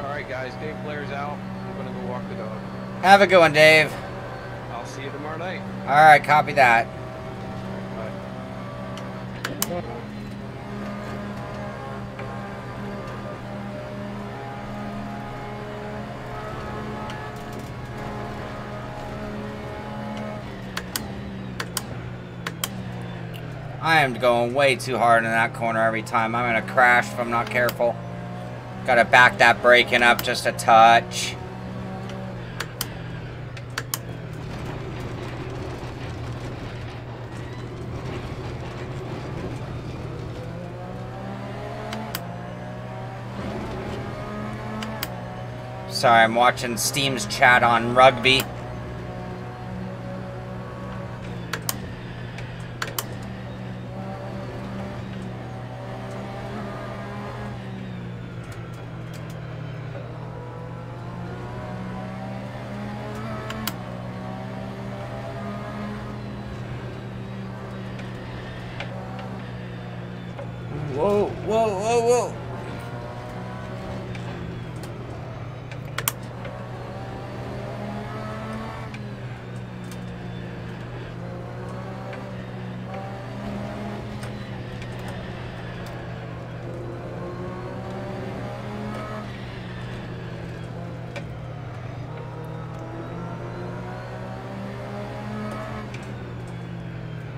Alright guys, Dave Blair's out. I'm gonna go walk the dog. Have a good one, Dave. I'll see you tomorrow night. Alright, copy that. Bye. I am going way too hard in that corner every time. I'm gonna crash if I'm not careful. Gotta back that braking up just a touch. Sorry, I'm watching Steam's chat on rugby. Whoa, whoa, whoa, whoa.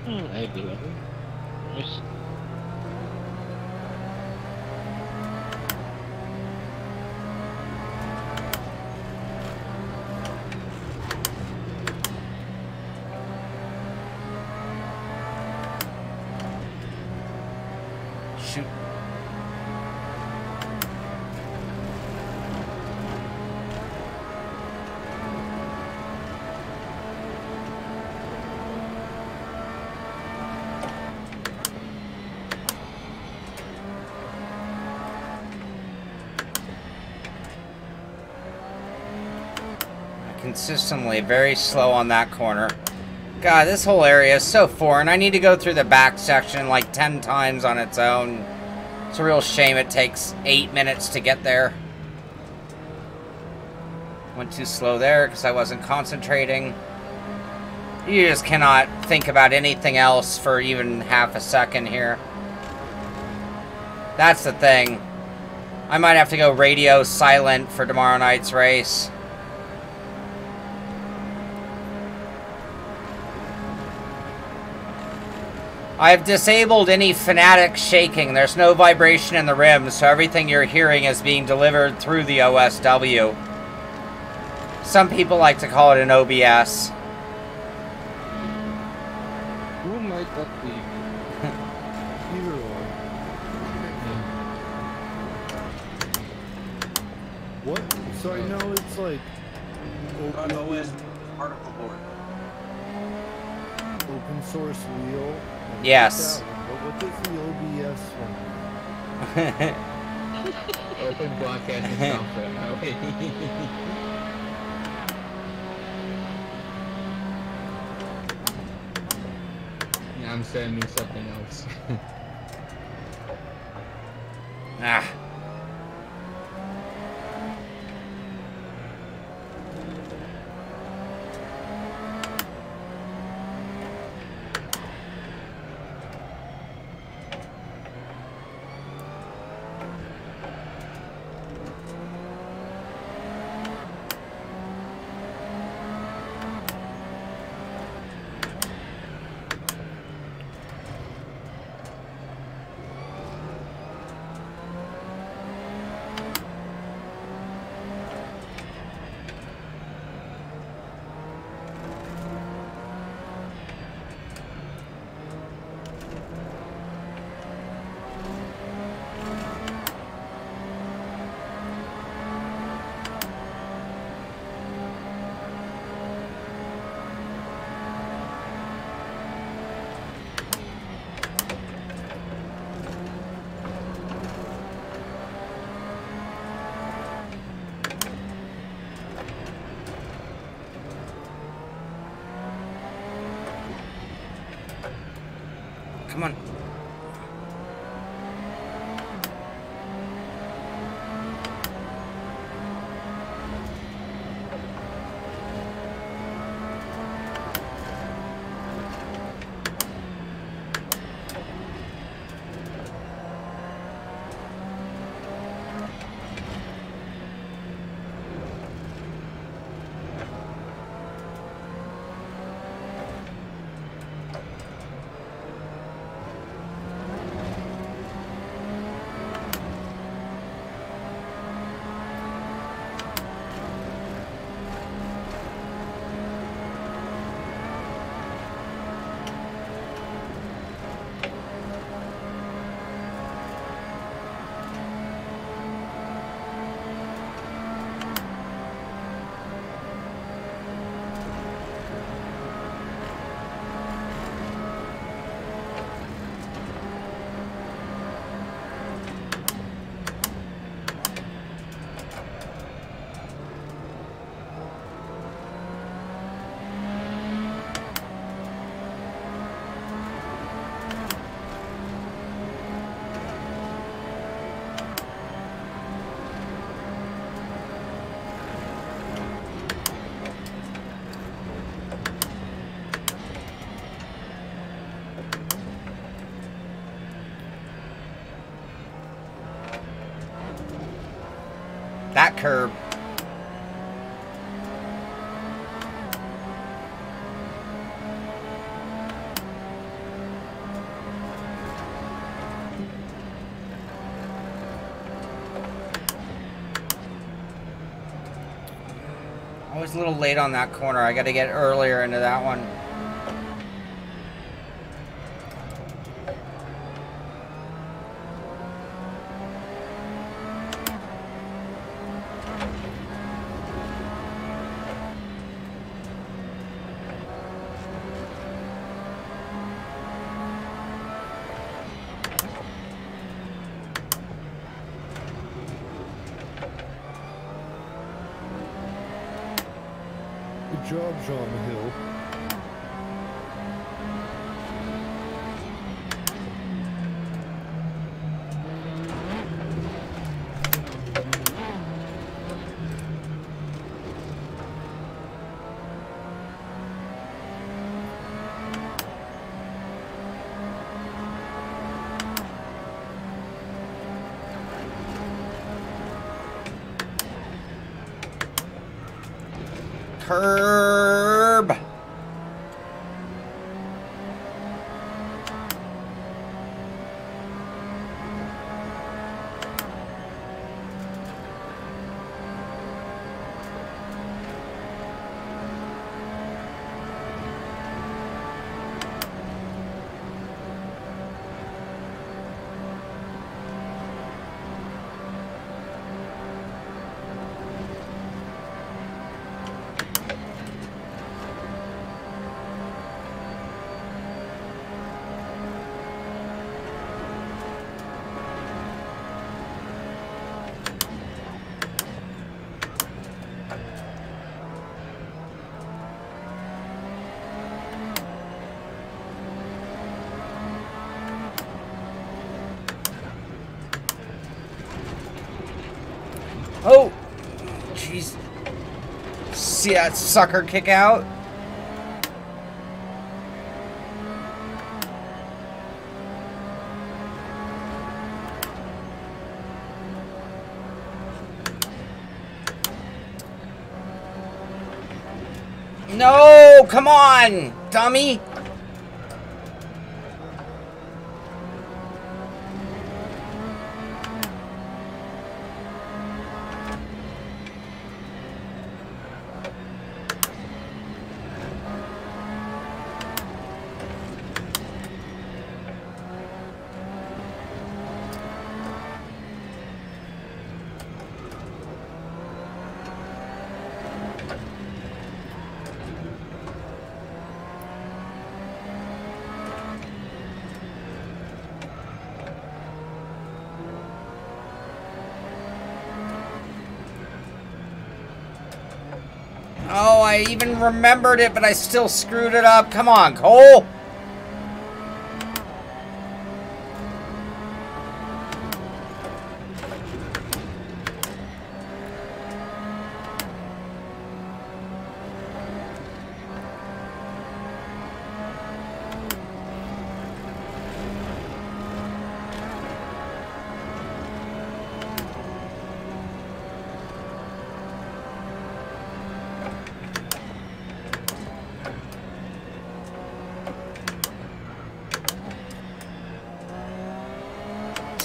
I do it. Nice. Shoot. Consistently very slow on that corner. God, this whole area is so foreign. I need to go through the back section like 10 times on its own. It's a real shame it takes 8 minutes to get there. Went too slow there because I wasn't concentrating. You just cannot think about anything else for even half a second here. That's the thing. I might have to go radio silent for tomorrow night's race. I've disabled any Fanatic shaking. There's no vibration in the rims, so everything you're hearing is being delivered through the OSW. Some people like to call it an OBS. Who might that be? Either one. What? So I know it's like OS particle board. open source wheel. Yes. But what does the OBS one? Open broadcasting software. Okay. Yeah, I'm sending something else. Ah. Come on. That curb. I was a little late on that corner. I got to get earlier into that one. Good job, Shaun Hill. Curb. Oh, jeez. See that sucker kick out? No, come on, dummy. Oh, I even remembered it, but I still screwed it up. Come on, Cole.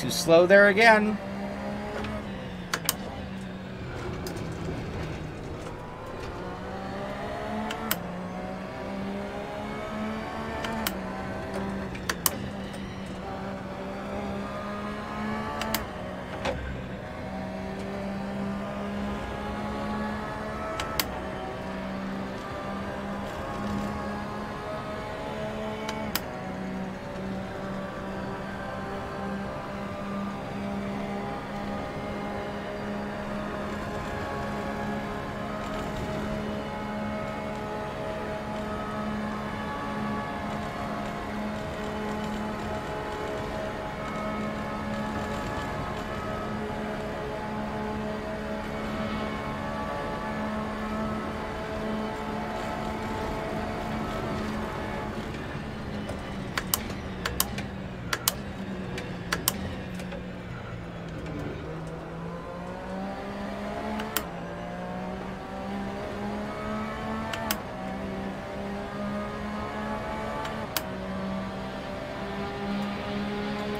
Too slow there again.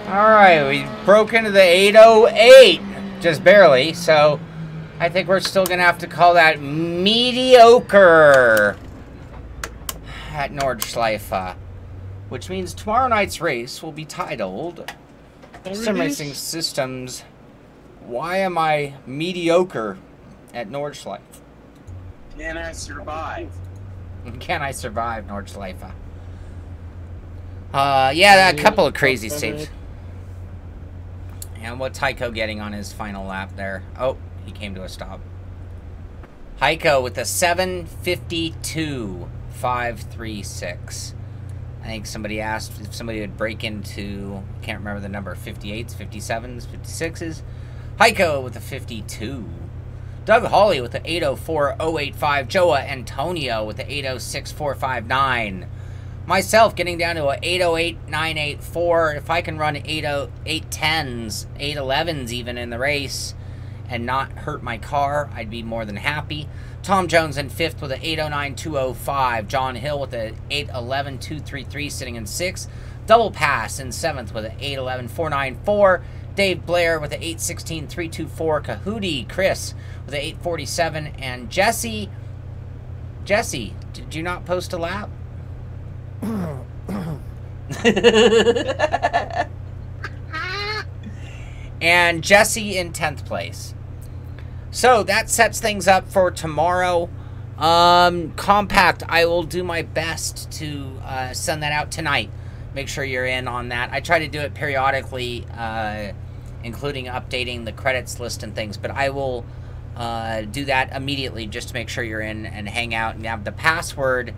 Alright, we broke into the 808, just barely, so I think we're still going to have to call that mediocre at Nordschleife, which means tomorrow night's race will be titled Sim Racing Systems, Why Am I Mediocre at Nordschleife? Can I survive? Can I survive Nordschleife? Yeah, a couple of crazy saves. And what's Heiko getting on his final lap there? Oh, he came to a stop. Heiko with a 7:52.536. I think somebody asked if somebody would break into, can't remember the number, 58s, 57s, 56s. Heiko with a 52. Doug Hawley with the 8:04.085. Joa Antonio with the 8:06.459. Myself getting down to a 8:08.984. If I can run 8:10s, 8:11s even in the race and not hurt my car, I'd be more than happy. Tom Jones in 5th with a 8:09.205. John Hill with a 8:11.233 sitting in 6th. Double Pass in 7th with a 8:11.494. Dave Blair with a 8:16.324. Kahootie Chris with a 8:47. And Jesse, did you not post a lap? And Jesse in 10th place. So that sets things up for tomorrow. Compact, I will do my best to send that out tonight. Make sure you're in on that. I try to do it periodically, including updating the credits list and things, but I will do that immediately just to make sure you're in and hang out and have the password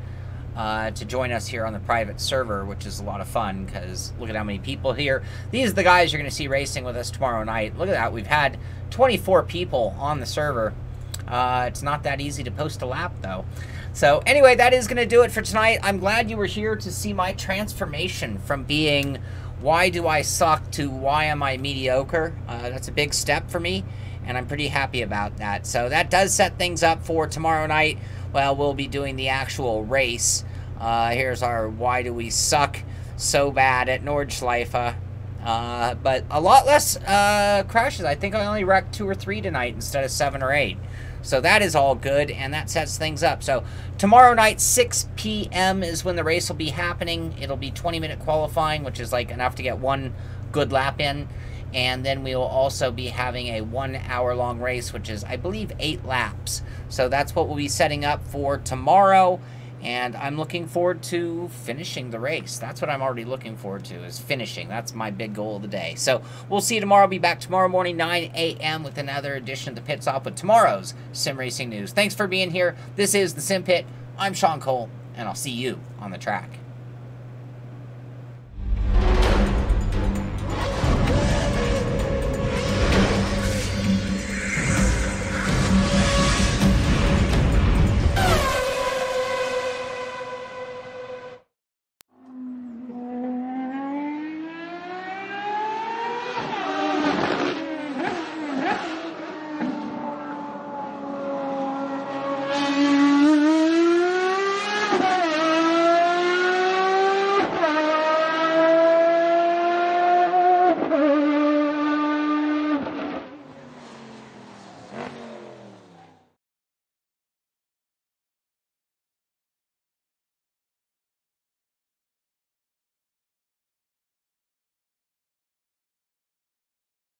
to join us here on the private server, which is a lot of fun because look at how many people here. These are the guys you're going to see racing with us tomorrow night. Look at that. We've had 24 people on the server. It's not that easy to post a lap, though. So anyway, that is going to do it for tonight. I'm glad you were here to see my transformation from being why do I suck to why am I mediocre. That's a big step for me, and I'm pretty happy about that. So that does set things up for tomorrow night. Well, we'll be doing the actual race. Here's our why do we suck so bad at Nordschleife. But a lot less crashes. I think I only wrecked 2 or 3 tonight instead of 7 or 8. So that is all good, and that sets things up. So tomorrow night, 6 p.m. is when the race will be happening. It'll be 20-minute qualifying, which is like enough to get 1 good lap in. And then we will also be having a 1-hour-long race, which is, I believe, 8 laps. So that's what we'll be setting up for tomorrow. And I'm looking forward to finishing the race. That's what I'm already looking forward to, is finishing. That's my big goal of the day. So we'll see you tomorrow. I'll be back tomorrow morning, 9 a.m. with another edition of the Pit Stop with tomorrow's Sim Racing News. Thanks for being here. This is the Simpit. I'm Shaun Cole, and I'll see you on the track.